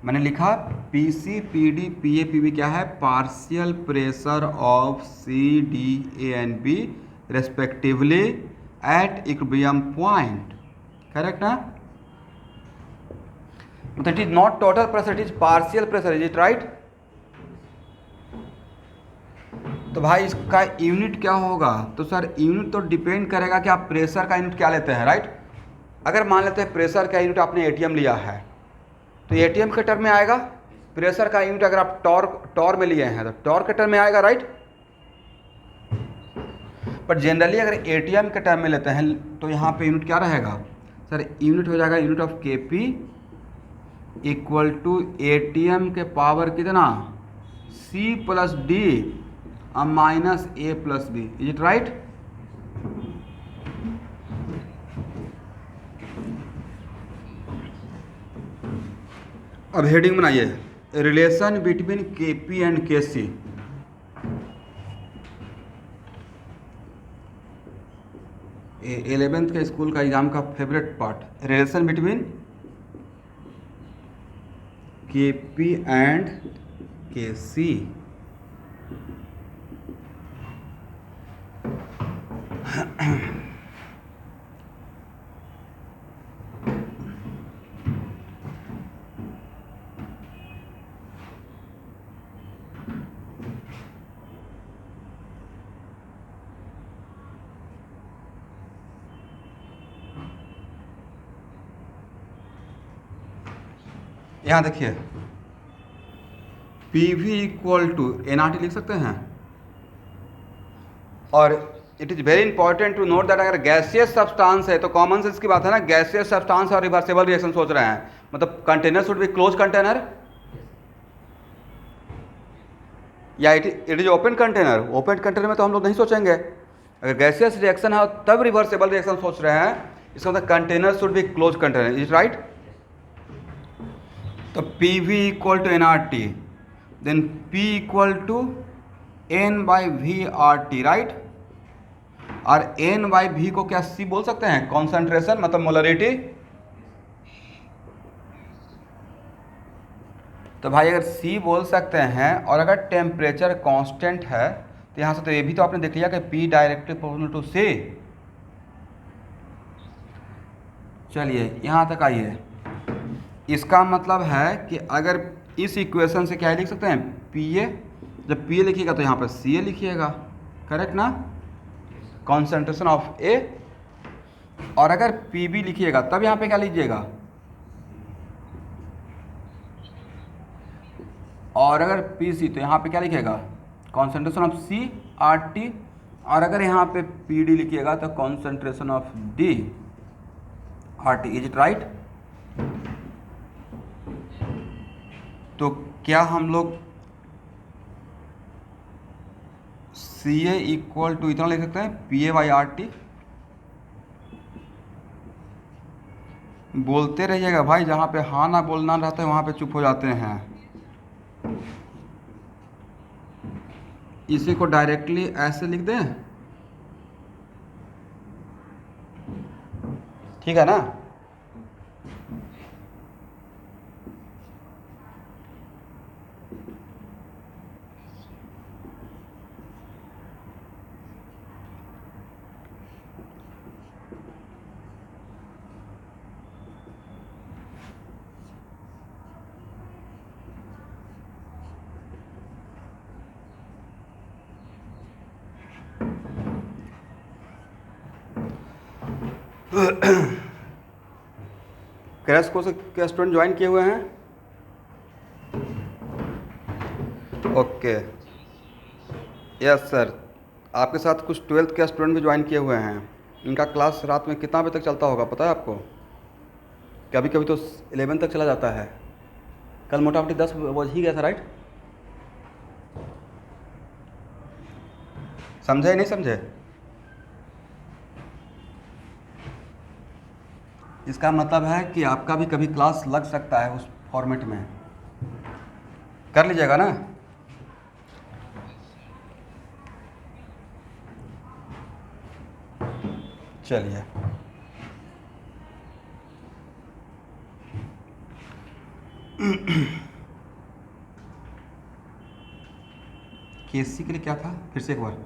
मैंने लिखा Pc, Pd, Pa, Pb क्या है, partial pressure of CD, A and B respectively eight equilibrium point, correct ना। मतलब it is not total pressure, it is partial pressure, is it right. तो भाई इसका यूनिट क्या होगा, तो सर यूनिट तो डिपेंड करेगा कि आप प्रेशर का यूनिट क्या लेते हैं, राइट। अगर मान लेते हैं प्रेशर का यूनिट आपने एटीएम लिया है तो एटीएम के टर्म में आएगा। प्रेशर का यूनिट अगर आप टॉर में लिए हैं तो टॉर के टर्म में आएगा, राइट। पर जनरली अगर एटीएम के टर्म में लेते हैं तो यहाँ पे यूनिट क्या रहेगा सर, यूनिट हो जाएगा unit of Kp equal to ATM के पावर कितना, C plus D minus A plus B, is it right. अब हेडिंग बनाइए, relation between Kp and Kc। Eleventh के स्कूल का एग्जाम का favourite part, relation between Kp and Kc। यहाँ देखिए P V equal to NRT लिख सकते हैं। और it is very important to note that अगर गैसियस सब्सटेंस है तो कॉमन सेंस की बात है ना, गैसियस सब्सटेंस और रिवर्सेबल रिएक्शन सोच रहे हैं, मतलब container should be close container या it is open container. Open container में तो हम लोग नहीं सोचेंगे। अगर गैसियस रिएक्शन है तब रिवर्सेबल रिएक्शन सोच रहे हैं, इसका मतलब container should be close container, is right. तो P V equal to NRT, then P equal to N/V/RT, राइट। और N/V को क्या C बोल सकते हैं, कॉन्सेंट्रेशन मतलब मोलरिटी। तो भाई अगर C बोल सकते हैं और अगर टेम्परेचर कांस्टेंट है तो यहाँ से तो ये भी तो आपने देख लिया कि P directly proportional to C। चलिए यहाँ तक आइए। इसका मतलब है कि अगर इस इक्वेशन से क्या लिख सकते हैं, PA, जब PA लिखिएगा तो यहाँ पर CA लिखिएगा, करेक्ट ना, कॉन्सेंट्रेशन ऑफ A। और अगर PB लिखिएगा तब यहाँ पे क्या लीजिएगा, और अगर PC तो यहाँ पे क्या लिखिएगा, कॉन्सेंट्रेशन ऑफ CRT। और अगर यहाँ पे PD लिखिएगा तो concentration of DRT, is it right. तो क्या हम लोग CA इक्वल टू इतना लिख सकते हैं PA/RT। बोलते रहिएगा भाई, जहाँ पे हाँ ना बोलना रहता है वहाँ पे चुप हो जाते हैं। इसी को डायरेक्टली ऐसे लिख दें, ठीक है ना। क्रैश कोर्स के स्टूडेंट ज्वाइन किए हुए हैं, ओके यस सर। आपके साथ कुछ 12th के स्टूडेंट भी ज्वाइन किए हुए हैं। इनका क्लास रात में कितना बजे तक चलता होगा पता है आपको? कभी कभी तो 11 तक चला जाता है। कल मोटा मोटी 10 बज ही गया था, राइट। समझे नहीं समझे? इसका मतलब है कि आपका भी कभी क्लास लग सकता है उस फॉर्मेट में, कर लीजिएगा ना। चलिए KC के लिए क्या था फिर से एक बार?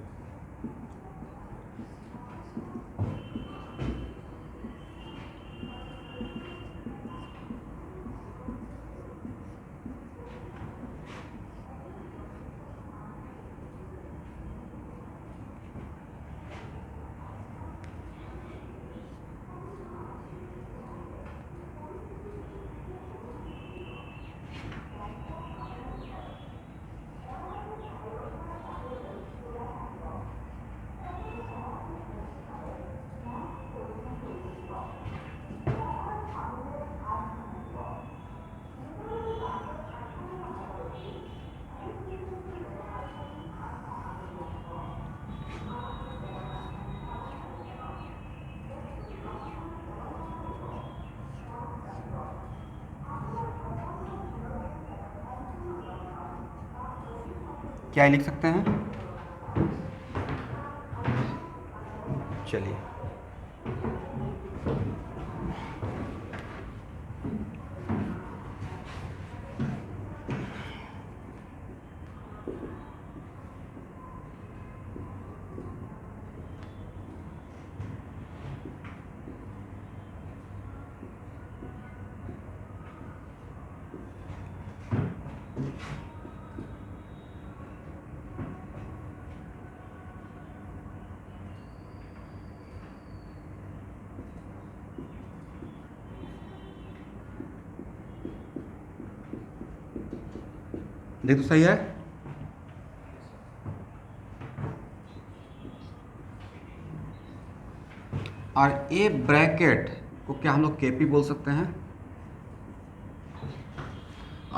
क्या लिख सकते हैं? चलिए देख तो सही है। और ए ब्रैकेट को क्या हम लोग केपी बोल सकते हैं,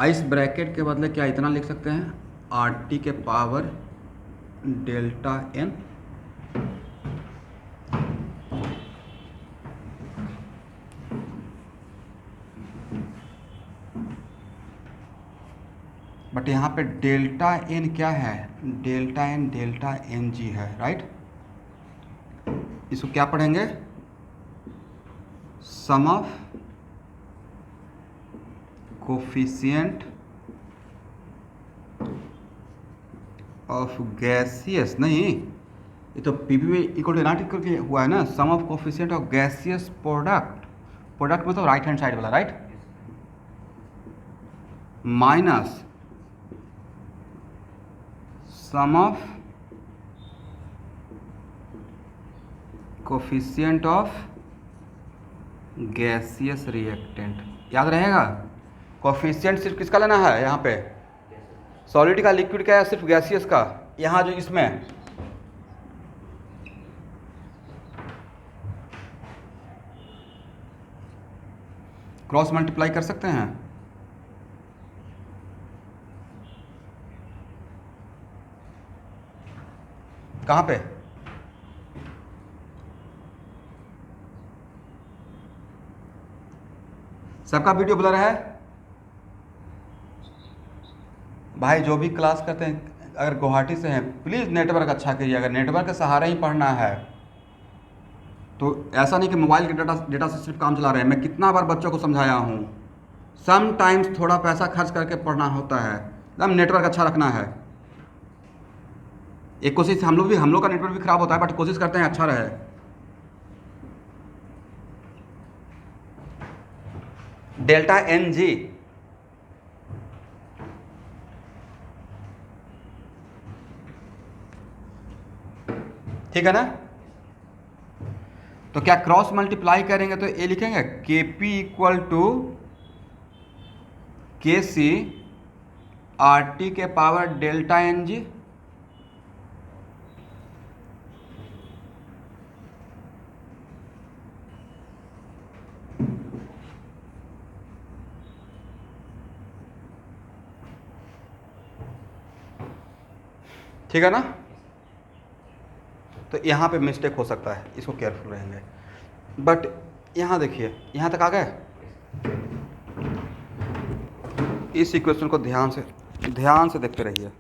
इस ब्रैकेट के बदले क्या इतना लिख सकते हैं, आर टी के पावर डेल्टा एन। बट यहाँ पे डेल्टा एन क्या है, डेल्टा एन जी है, राइट। इसको क्या पढ़ेंगे, सम ऑफ कोफिशिएंट ऑफ गैसियस, नहीं ये तो पीपी इक्वल टू एनआरटी करके हुआ है ना, sum of coefficient of gaseous product, product मतलब राइट हैंड साइड वाला, right, minus sum of coefficient of gaseous reactant. याद रहेगा, कोफिशिएंट सिर्फ किसका लेना है, यहाँ पे सॉलिड का, लिक्विड का, या सिर्फ गैसियस का। यहाँ जो इसमें क्रॉस मल्टीप्लाई कर सकते हैं, कहाँ पे, सबका वीडियो ब्लर है भाई। जो भी क्लास करते हैं अगर गुवाहाटी से हैं प्लीज़ नेटवर्क अच्छा करिए। अगर नेटवर्क के सहारे ही पढ़ना है तो ऐसा नहीं कि मोबाइल के डेटा से सिर्फ काम चला रहे हैं। मैं कितना बार बच्चों को समझाया हूँ, सम टाइम्स थोड़ा पैसा खर्च करके पढ़ना होता है, एकदम नेटवर्क अच्छा रखना है। एक कोशिश हम लोग का नेटवर्क भी ख़राब होता है, बट कोशिश करते हैं अच्छा रहे। डेल्टा एन जी, ठीक है ना। तो क्या क्रॉस मल्टीप्लाई करेंगे तो ये लिखेंगे के P equal to K C R T के पावर डेल्टा एन जी। ठीक है ना। तो यहाँ पे मिस्टेक हो सकता है, इसको केयरफुल रहेंगे। बट यहाँ देखिए, यहाँ तक आ गए। इस इक्वेशन को ध्यान से देखते रहिए।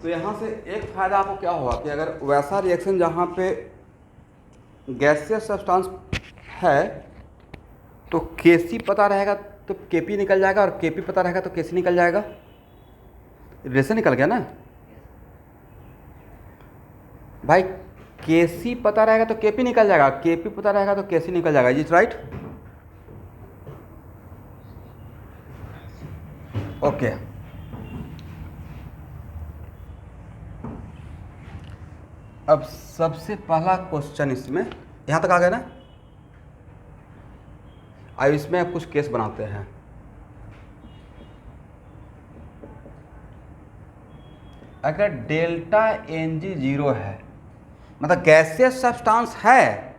तो यहाँ से एक फ़ायदा आपको क्या होगा कि अगर वैसा रिएक्शन जहाँ पे गैसियस सब्सटेंस है तो केसी पता रहेगा तो केपी निकल जाएगा, और केपी पता रहेगा तो केसी निकल जाएगा। रिलेशन निकल गया ना भाई। केसी पता रहेगा तो केपी निकल जाएगा, केपी पता रहेगा तो केसी निकल जाएगा। Is right? ओके। अब सबसे पहला क्वेश्चन इसमें यहाँ तक आ गया ना। अब इसमें अब कुछ केस बनाते हैं। अगर डेल्टा एन जी 0 है, मतलब गैसियस सब्सटेंस है।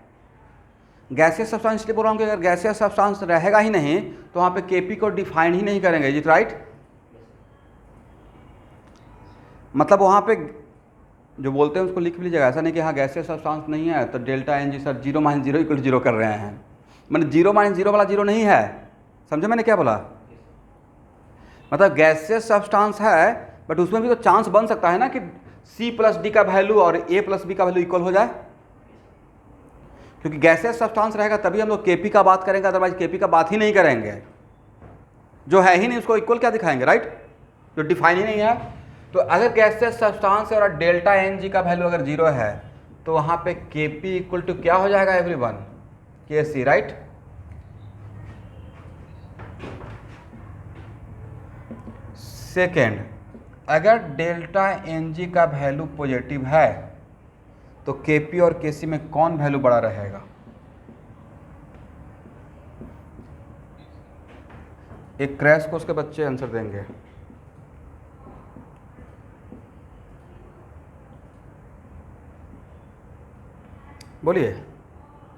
गैसियस सब्सटेंस इसलिए बोल रहा हूँ कि अगर गैसियस सब्सटेंस रहेगा ही नहीं तो वहाँ पे केपी को डिफाइन ही नहीं करेंगे। Is right? मतलब वहाँ पे जो बोलते हैं उसको लिख भी लीजिएगा, ऐसा नहीं कि हाँ गैसियस सब्सटेंस नहीं है तो डेल्टा एन जी सर 0 - 0 = 0 कर रहे हैं, मैंने 0 - 0 वाला 0 नहीं है, समझे मैंने क्या बोला? मतलब गैसियस सब्सटेंस है बट उसमें भी तो चांस बन सकता है ना कि C + D का वैल्यू और A + B का वैल्यू इक्वल हो जाए, क्योंकि गैसियस सब्सटेंस रहेगा तभी हम लोग Kp का बात करेंगे, अदरवाइज Kp का बात ही नहीं करेंगे, जो है ही नहीं उसको इक्वल क्या दिखाएंगे, राइट, जो डिफाइन ही नहीं है। तो अगर गैसियस सब्सटेंस है और डेल्टा एन जी का वैल्यू अगर 0 है तो वहाँ पे Kp = क्या हो जाएगा एवरीवन, Kc, राइट। सेकेंड, अगर डेल्टा एन जी का वैल्यू पॉजिटिव है तो Kp और Kc में कौन वैल्यू बड़ा रहेगा? एक क्रैश कोर्स के बच्चे आंसर देंगे। बोलिए,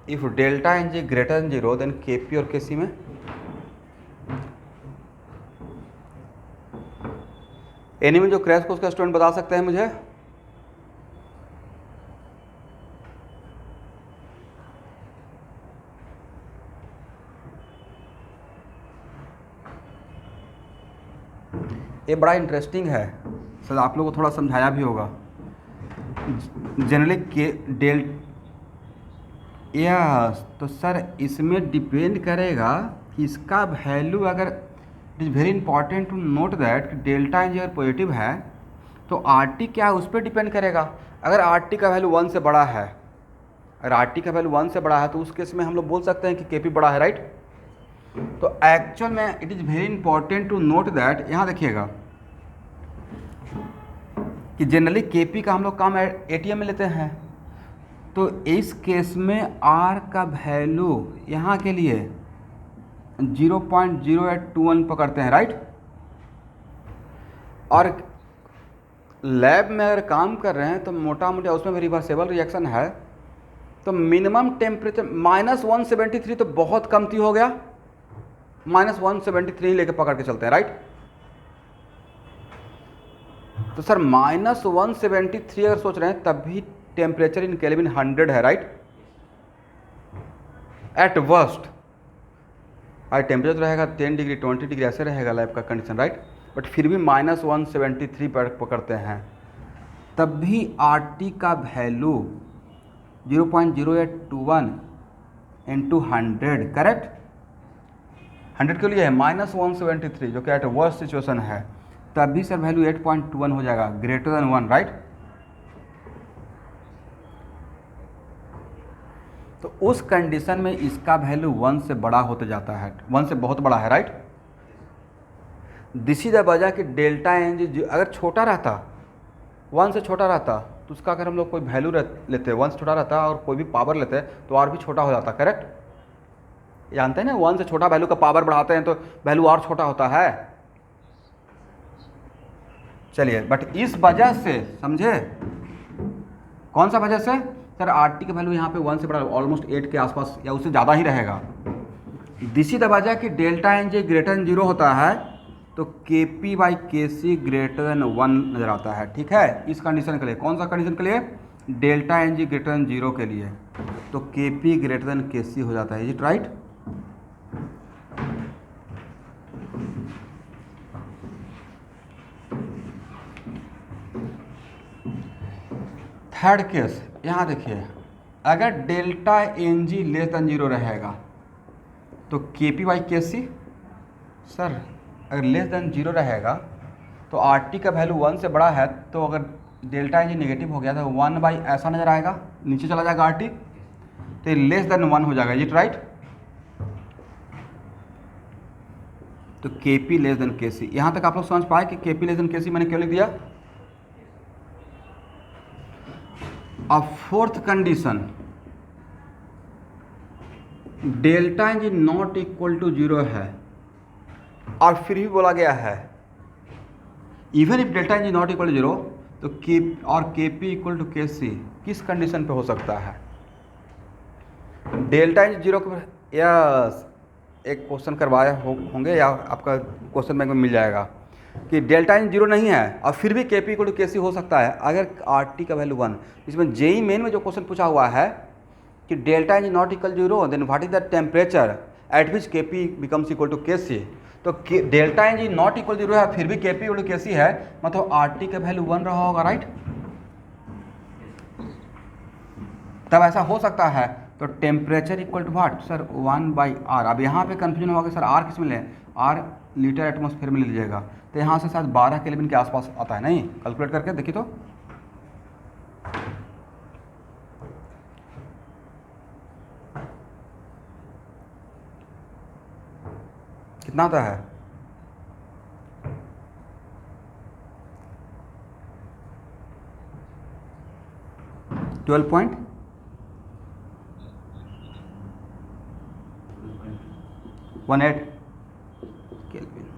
if delta N g greater than 0 then Kp और Kc में एनी में जो क्रैश कोर्स का स्टूडेंट बता सकते हैं मुझे? ये बड़ा इंटरेस्टिंग है सर, आप लोगों को थोड़ा समझाया भी होगा। जनरली के यस, तो सर इसमें डिपेंड करेगा कि इसका वैल्यू अगर it is very important to note that कि डेल्टा एन जी अगर पॉजिटिव है तो आर टी क्या है उस पर डिपेंड करेगा। अगर आर टी का वैल्यू 1 से बड़ा है, अगर आर टी का वैल्यू 1 से बड़ा है तो उस केस में हम लोग बोल सकते हैं कि Kp बड़ा है, राइट। तो एक्चुअल में it is very important to note that, यहाँ देखिएगा कि जनरली Kp का हम लोग काम ATM में लेते हैं, तो इस केस में R का वैल्यू यहाँ के लिए 0.0821 पकड़ते हैं, राइट। और लैब में अगर काम कर रहे हैं तो मोटा मोटा उसमें भी रिवर्सेबल रिएक्शन है, तो मिनिमम टेम्परेचर -173 तो बहुत कमती हो गया, -173 लेके पकड़ के चलते हैं, राइट। तो सर -173 अगर सोच रहे हैं तब भी टेम्परेचर इन केल्विन 100 है, राइट, एट वर्स्ट। और टेम्परेचर रहेगा 10 डिग्री 20 डिग्री ऐसे रहेगा लैब का कंडीशन, राइट, बट फिर भी -173 पर पकड़ते हैं, तब भी RT का वैल्यू 0.0821 × 100, करेक्ट। 100 के लिए है -173 जो कि एट वर्स्ट सिचुएशन है, तब भी सर वैल्यू 8.21 हो जाएगा, ग्रेटर देन 1, राइट। तो उस कंडीशन में इसका वैल्यू 1 से बड़ा होते जाता है, 1 से बहुत बड़ा है, राइट। दिस इज द वजह कि डेल्टा एन जी अगर छोटा रहता, 1 से छोटा रहता, तो उसका अगर हम लोग कोई वैल्यू लेते 1 से छोटा रहता और कोई भी पावर लेते तो और भी छोटा हो जाता, करेक्ट। जानते हैं ना 1 से छोटा वैल्यू का पावर बढ़ाते हैं तो वैल्यू और छोटा होता है। चलिए, बट इस वजह से समझे, कौन सा वजह से सर, RT का वैल्यू यहाँ पे 1 से बड़ा ऑलमोस्ट 8 के आसपास या उससे ज़्यादा ही रहेगा। दिस इज द वजह कि delta N g greater than 0 होता है तो Kp/Kc ग्रेटर देन 1 नज़र आता है, ठीक है। इस कंडीशन के लिए, कौन सा कंडीशन के लिए, delta N g greater than 0 के लिए, तो Kp ग्रेटर देन Kc हो जाता है, is it right. Third case, यहाँ देखिए, अगर delta N g less than 0 रहेगा तो Kp/Kc, सर अगर लेस देन 0 रहेगा तो RT का वैल्यू 1 से बड़ा है, तो अगर डेल्टा एन जी नेगेटिव हो गया तो 1/, ऐसा नजर आएगा, नीचे चला जाएगा RT, तो ये लेस देन 1 हो जाएगा, इज इट राइट। तो Kp लेस देन Kc, यहाँ तक आप लोग समझ पाए कि Kp लेस देन Kc मैंने क्यों लिख दिया। अब fourth condition, delta N G not equal to 0 है और फिर भी बोला गया है even if delta N G not equal to 0 तो Kp इक्वल टू Kc किस कंडीशन पे हो सकता है। डेल्टा एन जी 0 को, यस, एक क्वेश्चन करवाए होंगे या आपका क्वेश्चन बैंक में मिल जाएगा। कि डेल्टा एन जीरो नहीं है और फिर भी के पी इक्वल टू के सी हो सकता है अगर आर टी का वैल्यू 1। इसमें जेई मेन में जो क्वेश्चन पूछा हुआ है कि delta n is not equal zero then what is the temperature at which K P becomes equal to K C. तो डेल्टा एन जी नॉट इक्वल जीरो है फिर भी के पी इक्वल टू के सी है, मतलब आर टी का वैल्यू 1 रहा होगा, राइट। तब ऐसा हो सकता है। तो temperature equal to what sir 1/r। अब यहाँ पे कंफ्यूजन होगा कि सर आर किस में ले, आर लीटर एटमॉस्फेयर में ले लीजिएगा, तो यहाँ से शायद 12 केल्विन के आसपास आता है, नहीं कैलकुलेट करके देखिए तो कितना आता है। Twelve point 18 kelvin.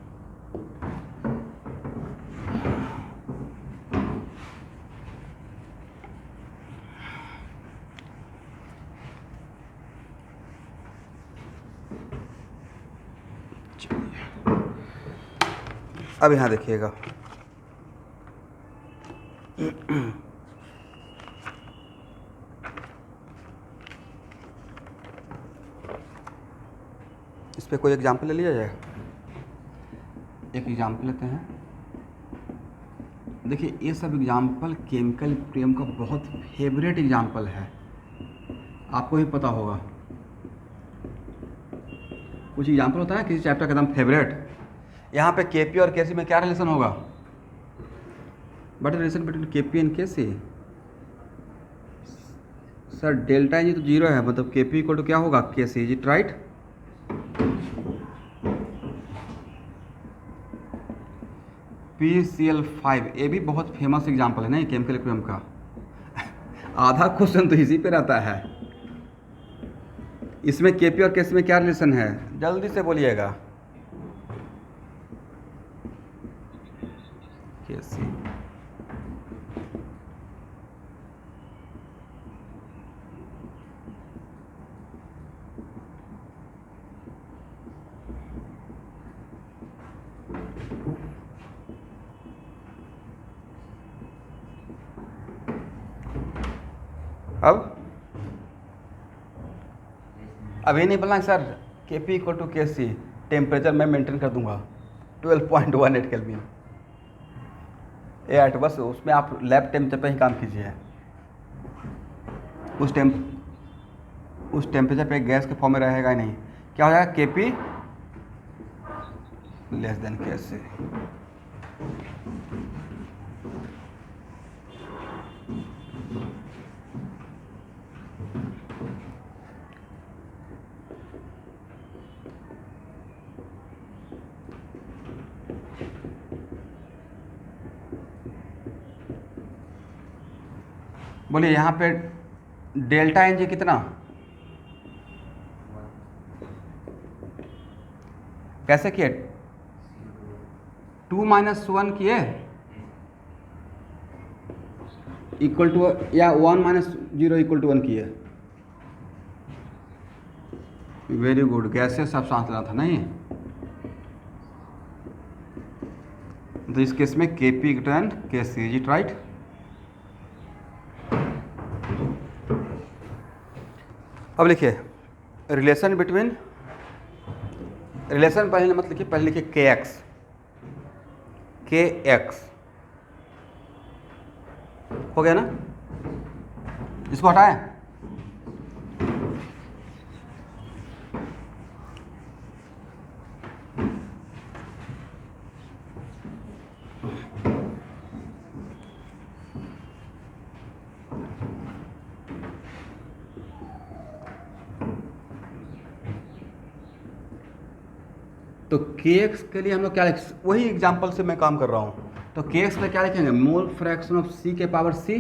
अब यहाँ देखिएगा इस पर कोई एग्जाम्पल ले लिया जाए। एक एग्जाम्पल लेते हैं। देखिए ये सब एग्जाम्पल केमिकल प्रेम का बहुत फेवरेट एग्जाम्पल है, आपको भी पता होगा। कुछ एग्जाम्पल होता है किसी चैप्टर का एकदम फेवरेट। यहाँ पे के पी और के सी में क्या रिलेशन होगा, बट रिलेशन बिटवीन के पी एंड के सी। सर डेल्टा जी तो जीरो है, मतलब के पी इक्वल टू क्या होगा के सी, इज इट राइट। PCl5 ये भी बहुत फेमस एग्जाम्पल है नहीं केमिकल इक्विलिब्रियम का। आधा क्वेश्चन तो इसी पे रहता है। इसमें केपी और केसी में क्या रिलेशन है, जल्दी से बोलिएगा। केसी अब ये नहीं बोलना सर के P equal to K C, temperature मैं मेंटेन कर दूंगा 12.18 केल्विन। एट बस उसमें आप लैब टेम्परेचर पे ही काम कीजिए। उस टेम्परेचर पे गैस के फॉर्म में रहेगा ही नहीं। क्या हो जाएगा के पी लेस देन के सी। बोलिए यहाँ पे डेल्टा एन जी कितना, कैसे किए 2 - 1 किए इक्वल टू या 1 - 0 इक्वल टू 1 किए। वेरी गुड, गैसेस सब्सटेंस लेना था नहीं। तो इस केस में के पी एंड के सी, इज इट राइट। अब लिखिए रिलेशन बिटवीन, रिलेशन पहले मत लिखिए, पहले लिखिए के एक्स। के एक्स हो गया ना, इसको हटाएं। तो के एक्स के लिए हम लोग क्या लिख, वही एग्जाम्पल से मैं काम कर रहा हूँ। तो के एक्स में क्या लिखेंगे, मोल फ्रैक्शन ऑफ सी के power C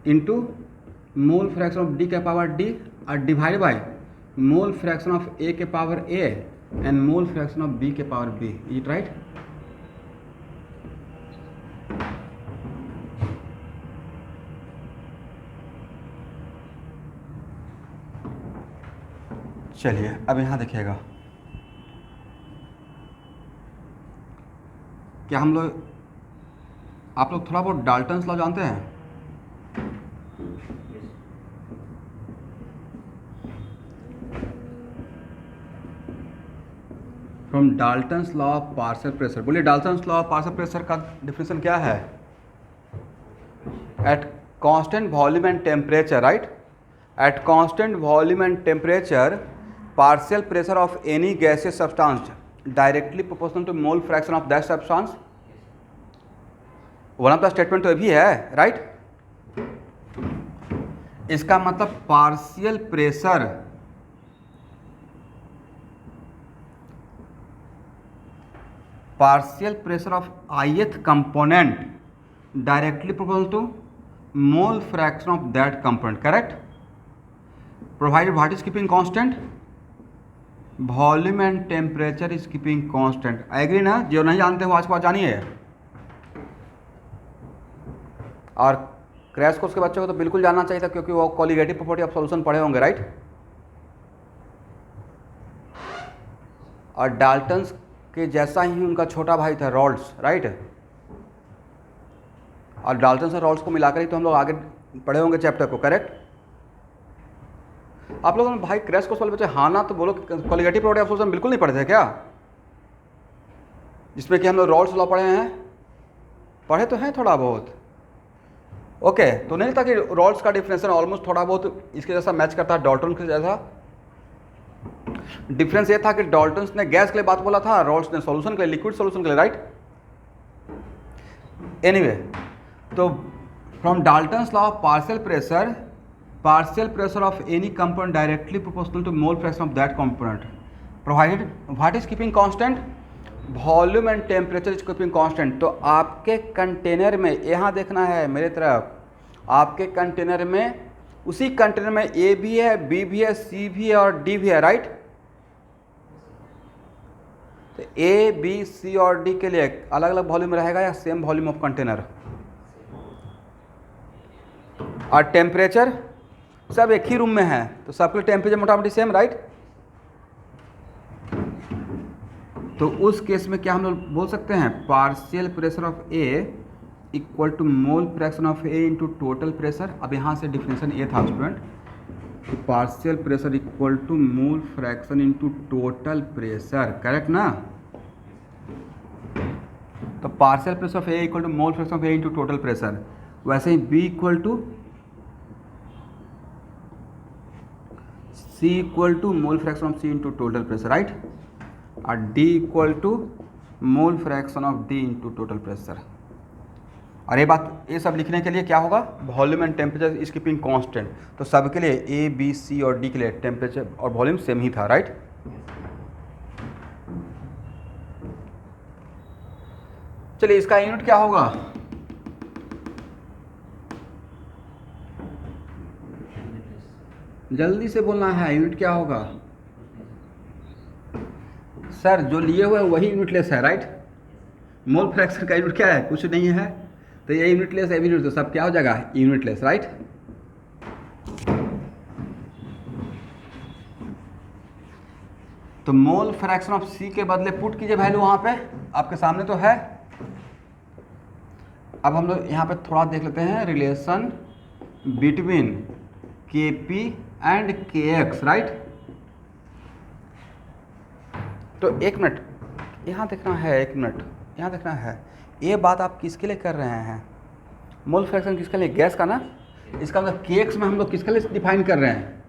into mole fraction of D के पावर डी और divide by mole fraction of A के power A and mole fraction of B के power B, is it right. चलिए अब यहाँ देखिएगा क्या हम लोग, आप लोग थोड़ा बहुत डाल्टन्स लॉ जानते हैं? From Dalton's law of partial pressure, बोलिए Dalton's law of partial pressure का डिफिनेशन क्या है? At constant volume and temperature, right? At constant volume and temperature partial pressure of any gaseous substance directly proportional to mole fraction of that substance. One of the statement तो ये भी है, right? इसका मतलब partial pressure of ith component directly proportional to mole fraction of that component, correct? Provided what is keeping constant? Volume and temperature is keeping constant. Agree ना? जो नहीं जानते हो आज के बाद जानिए। और क्रैश कोर्स के बच्चों को तो बिल्कुल जानना चाहिए था, क्योंकि वो कोलिगेटिव प्रॉपर्टी ऑफ सॉल्यूशन पढ़े होंगे, राइट? और डाल्टन्स के जैसा ही उनका छोटा भाई था रॉल्ड्स, राइट? और डाल्टन्स और रॉल्ड्स को मिलाकर ही तो हम लोग आगे पढ़े होंगे चैप्टर को, करेक्ट? आप लोगों ने भाई क्रैश कोर्स वाले बच्चे हाँ ना तो बोलो, कोलिगेटिव प्रॉपर्टी ऑफ सॉल्यूशन बिल्कुल नहीं पढ़े थे क्या? जिसमें कि हम लोग रॉल्ड्स लॉ पढ़े हैं, पढ़े तो हैं थोड़ा बहुत। ओके, तो नहीं था कि रॉल्ड्स का डिफरेंस ऑलमोस्ट थोड़ा बहुत इसके जैसा मैच करता है डाल्टन के जैसा। डिफरेंस ये था कि डाल्टन्स ने गैस के लिए बात बोला था, रॉल्ड्स ने सॉल्यूशन के लिए, लिक्विड सॉल्यूशन के लिए, राइट? एनीवे, तो from Dalton's law of partial pressure of any component directly proportional to mole fraction of that component provided what is keeping constant? Volume and temperature is keeping constant. तो आपके container में, यहाँ देखना है मेरे तरफ, आपके कंटेनर में, उसी कंटेनर में ए भी है, बी भी है, सी भी है और डी भी है, राइट? तो ए बी सी और डी के लिए अलग अलग वॉल्यूम रहेगा या सेम वॉल्यूम ऑफ कंटेनर? और टेम्परेचर सब एक ही रूम में है तो सबके टेम्परेचर मोटामोटी सेम, राइट? तो उस केस में क्या हम लोग बोल सकते हैं? Partial pressure of A equal to mole fraction of A into total pressure. अब यहाँ से डिफिनेशन ये था student, partial pressure equal to mole fraction into total pressure, correct ना? तो partial pressure of A equal to mole fraction of A into total pressure. वैसे ही B equal to C equal to mole fraction of C into total pressure, right? और D equal to mole fraction of D into total pressure. और ये सब लिखने के लिए क्या होगा? Volume and temperature is keeping constant. तो सबके लिए ए बी सी और डी के लिए टेम्परेचर और वॉल्यूम सेम ही था, राइट? चलिए इसका यूनिट क्या होगा? जल्दी से बोलना है, यूनिट क्या होगा? सर जो लिए हुए वही यूनिटलेस है, राइट? मोल फ्रैक्शन का यूनिट क्या है? कुछ नहीं है, तो ये यूनिटलेस है, यूनिट तो सब क्या हो जाएगा? Unitless, right? तो मोल फ्रैक्शन ऑफ सी के बदले पुट कीजिए वैल्यू, वहां पे आपके सामने तो है। अब हम लोग यहाँ पे थोड़ा देख लेते हैं रिलेशन बिटवीन के पी एंड के एक्स, राइट? तो एक मिनट यहाँ देखना है, एक मिनट यहाँ देखना है, ये बात आप किसके लिए कर रहे हैं? मोल फ्रैक्शन किसके लिए? गैस का ना? इसका मतलब के एक्स में हम लोग किसके लिए डिफाइन कर रहे हैं?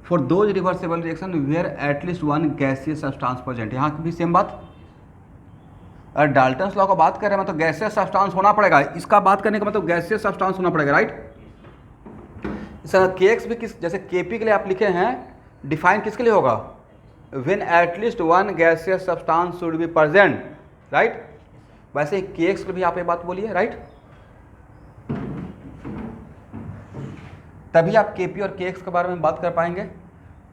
For those reversible reaction where at least one gaseous substance present. यहाँ भी सेम बात। अगर डाल्टन्स लॉ का बात कर रहे हैं मतलब गैसियस सब्सटेंस होना पड़ेगा, इसका बात करने का मतलब गैसियस सब्सटेंस होना पड़ेगा, राइट? इसका के एक्स भी किस, जैसे के पी के लिए आप लिखे हैं, डिफाइन किसके लिए होगा? When at least one gaseous substance should be present, right? वैसे के एक्स के भी आप ये बात बोलिए, राइट? तभी आप के पी और के एक्स के बारे में बात कर पाएंगे।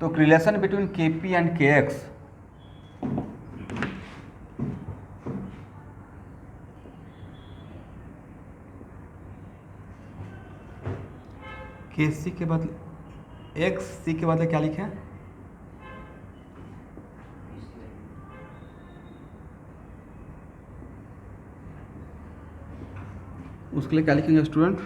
तो रिलेशन बिटवीन के पी एंड के एक्स, के सी के बदले एक्स सी के बदले क्या लिखें? उसके लिए क्या लिखेंगे स्टूडेंट?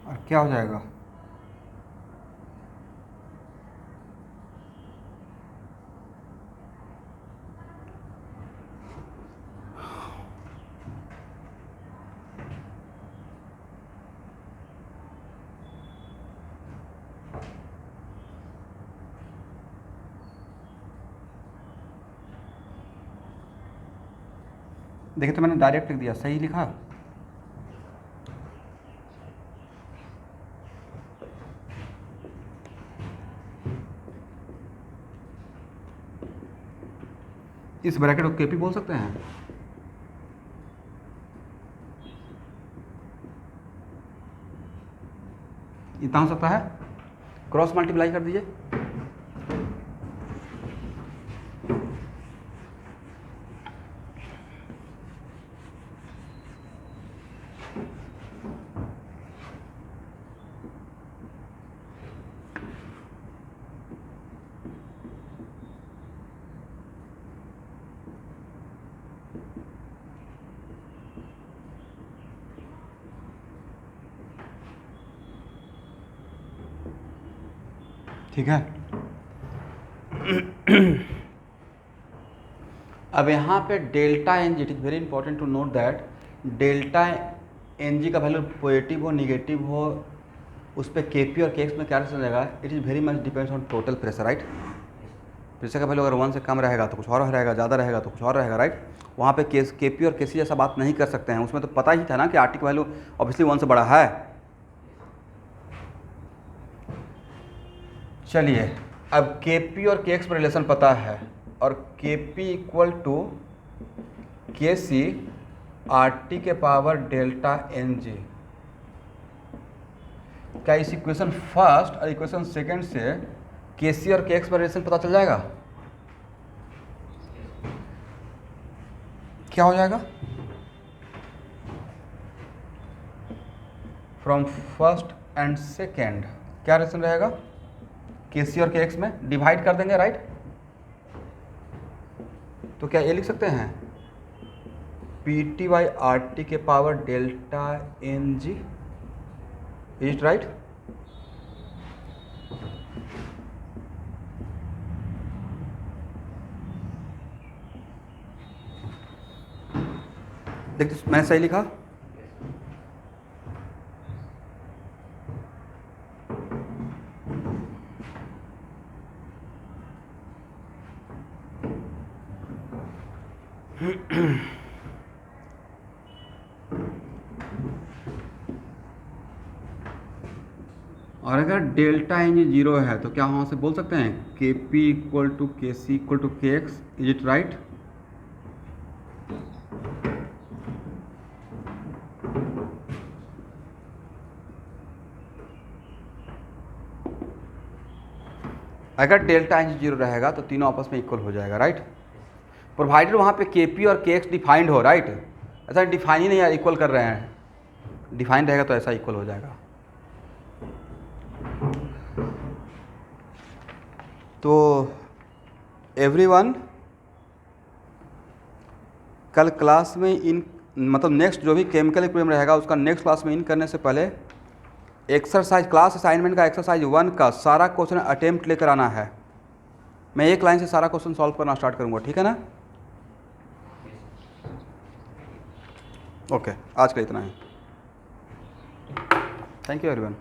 और क्या हो जाएगा? देखिए तो मैंने डायरेक्ट लिख दिया, सही लिखा? इस ब्रैकेट को केपी बोल सकते हैं? इतना हो सकता है, क्रॉस मल्टीप्लाई कर दीजिए। ठीक है। अब यहाँ पे delta N g, it is very important to note that delta N g का वैल्यू पॉजिटिव हो निगेटिव हो, उस पर के पी और के एक्स में क्या रिलेशन रहेगा? It is very much depends on total pressure, right? Pressure का वैल्यू अगर 1 से कम रहेगा तो कुछ और रहेगा, ज़्यादा रहेगा तो कुछ और रहेगा, राइट? वहाँ पे के पी और के सी जैसा बात नहीं कर सकते हैं। उसमें तो पता ही था ना कि आर टी का वैल्यू ऑब्वियसली 1 से बड़ा है। चलिए, अब के पी और के एक्स पर रिलेशन पता है, और के P equal to K C R T के पावर डेल्टा एन जी। क्या इस इक्वेशन फर्स्ट और इक्वेशन सेकंड से के सी और के एक्स पर रिलेशन पता चल जाएगा? क्या हो जाएगा? फ्रॉम फर्स्ट एंड सेकेंड क्या रिलेशन रहेगा? के सी और के एक्स में डिवाइड कर देंगे, राइट? तो क्या ये लिख सकते हैं P T by R T के power delta N G, is it right? देखते मैंने सही लिखा? और अगर डेल्टा एन जी 0 है तो क्या वहाँ से बोल सकते हैं के P equal to K C equal to के एक्स, इज इट राइट? अगर डेल्टा एन जी 0 रहेगा तो तीनों आपस में इक्वल हो जाएगा, राइट? प्रोवाइडेड वहाँ पे के पी और के एक्स डिफाइंड हो, राइट? ऐसा डिफाइन ही नहीं है, इक्वल कर रहे हैं। डिफाइंड रहेगा तो ऐसा इक्वल हो जाएगा। तो एवरीवन, कल क्लास में इन मतलब नेक्स्ट जो भी केमिकल इक्विलिब्रियम रहेगा उसका नेक्स्ट क्लास में इन करने से पहले एक्सरसाइज क्लास असाइनमेंट का एक्सरसाइज 1 का सारा क्वेश्चन अटेम्प्ट लेकर आना है। मैं एक लाइन से सारा क्वेश्चन सॉल्व करना स्टार्ट करूंगा, ठीक है ना? ओके, आज का इतना ही। Thank you everyone.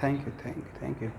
Thank you.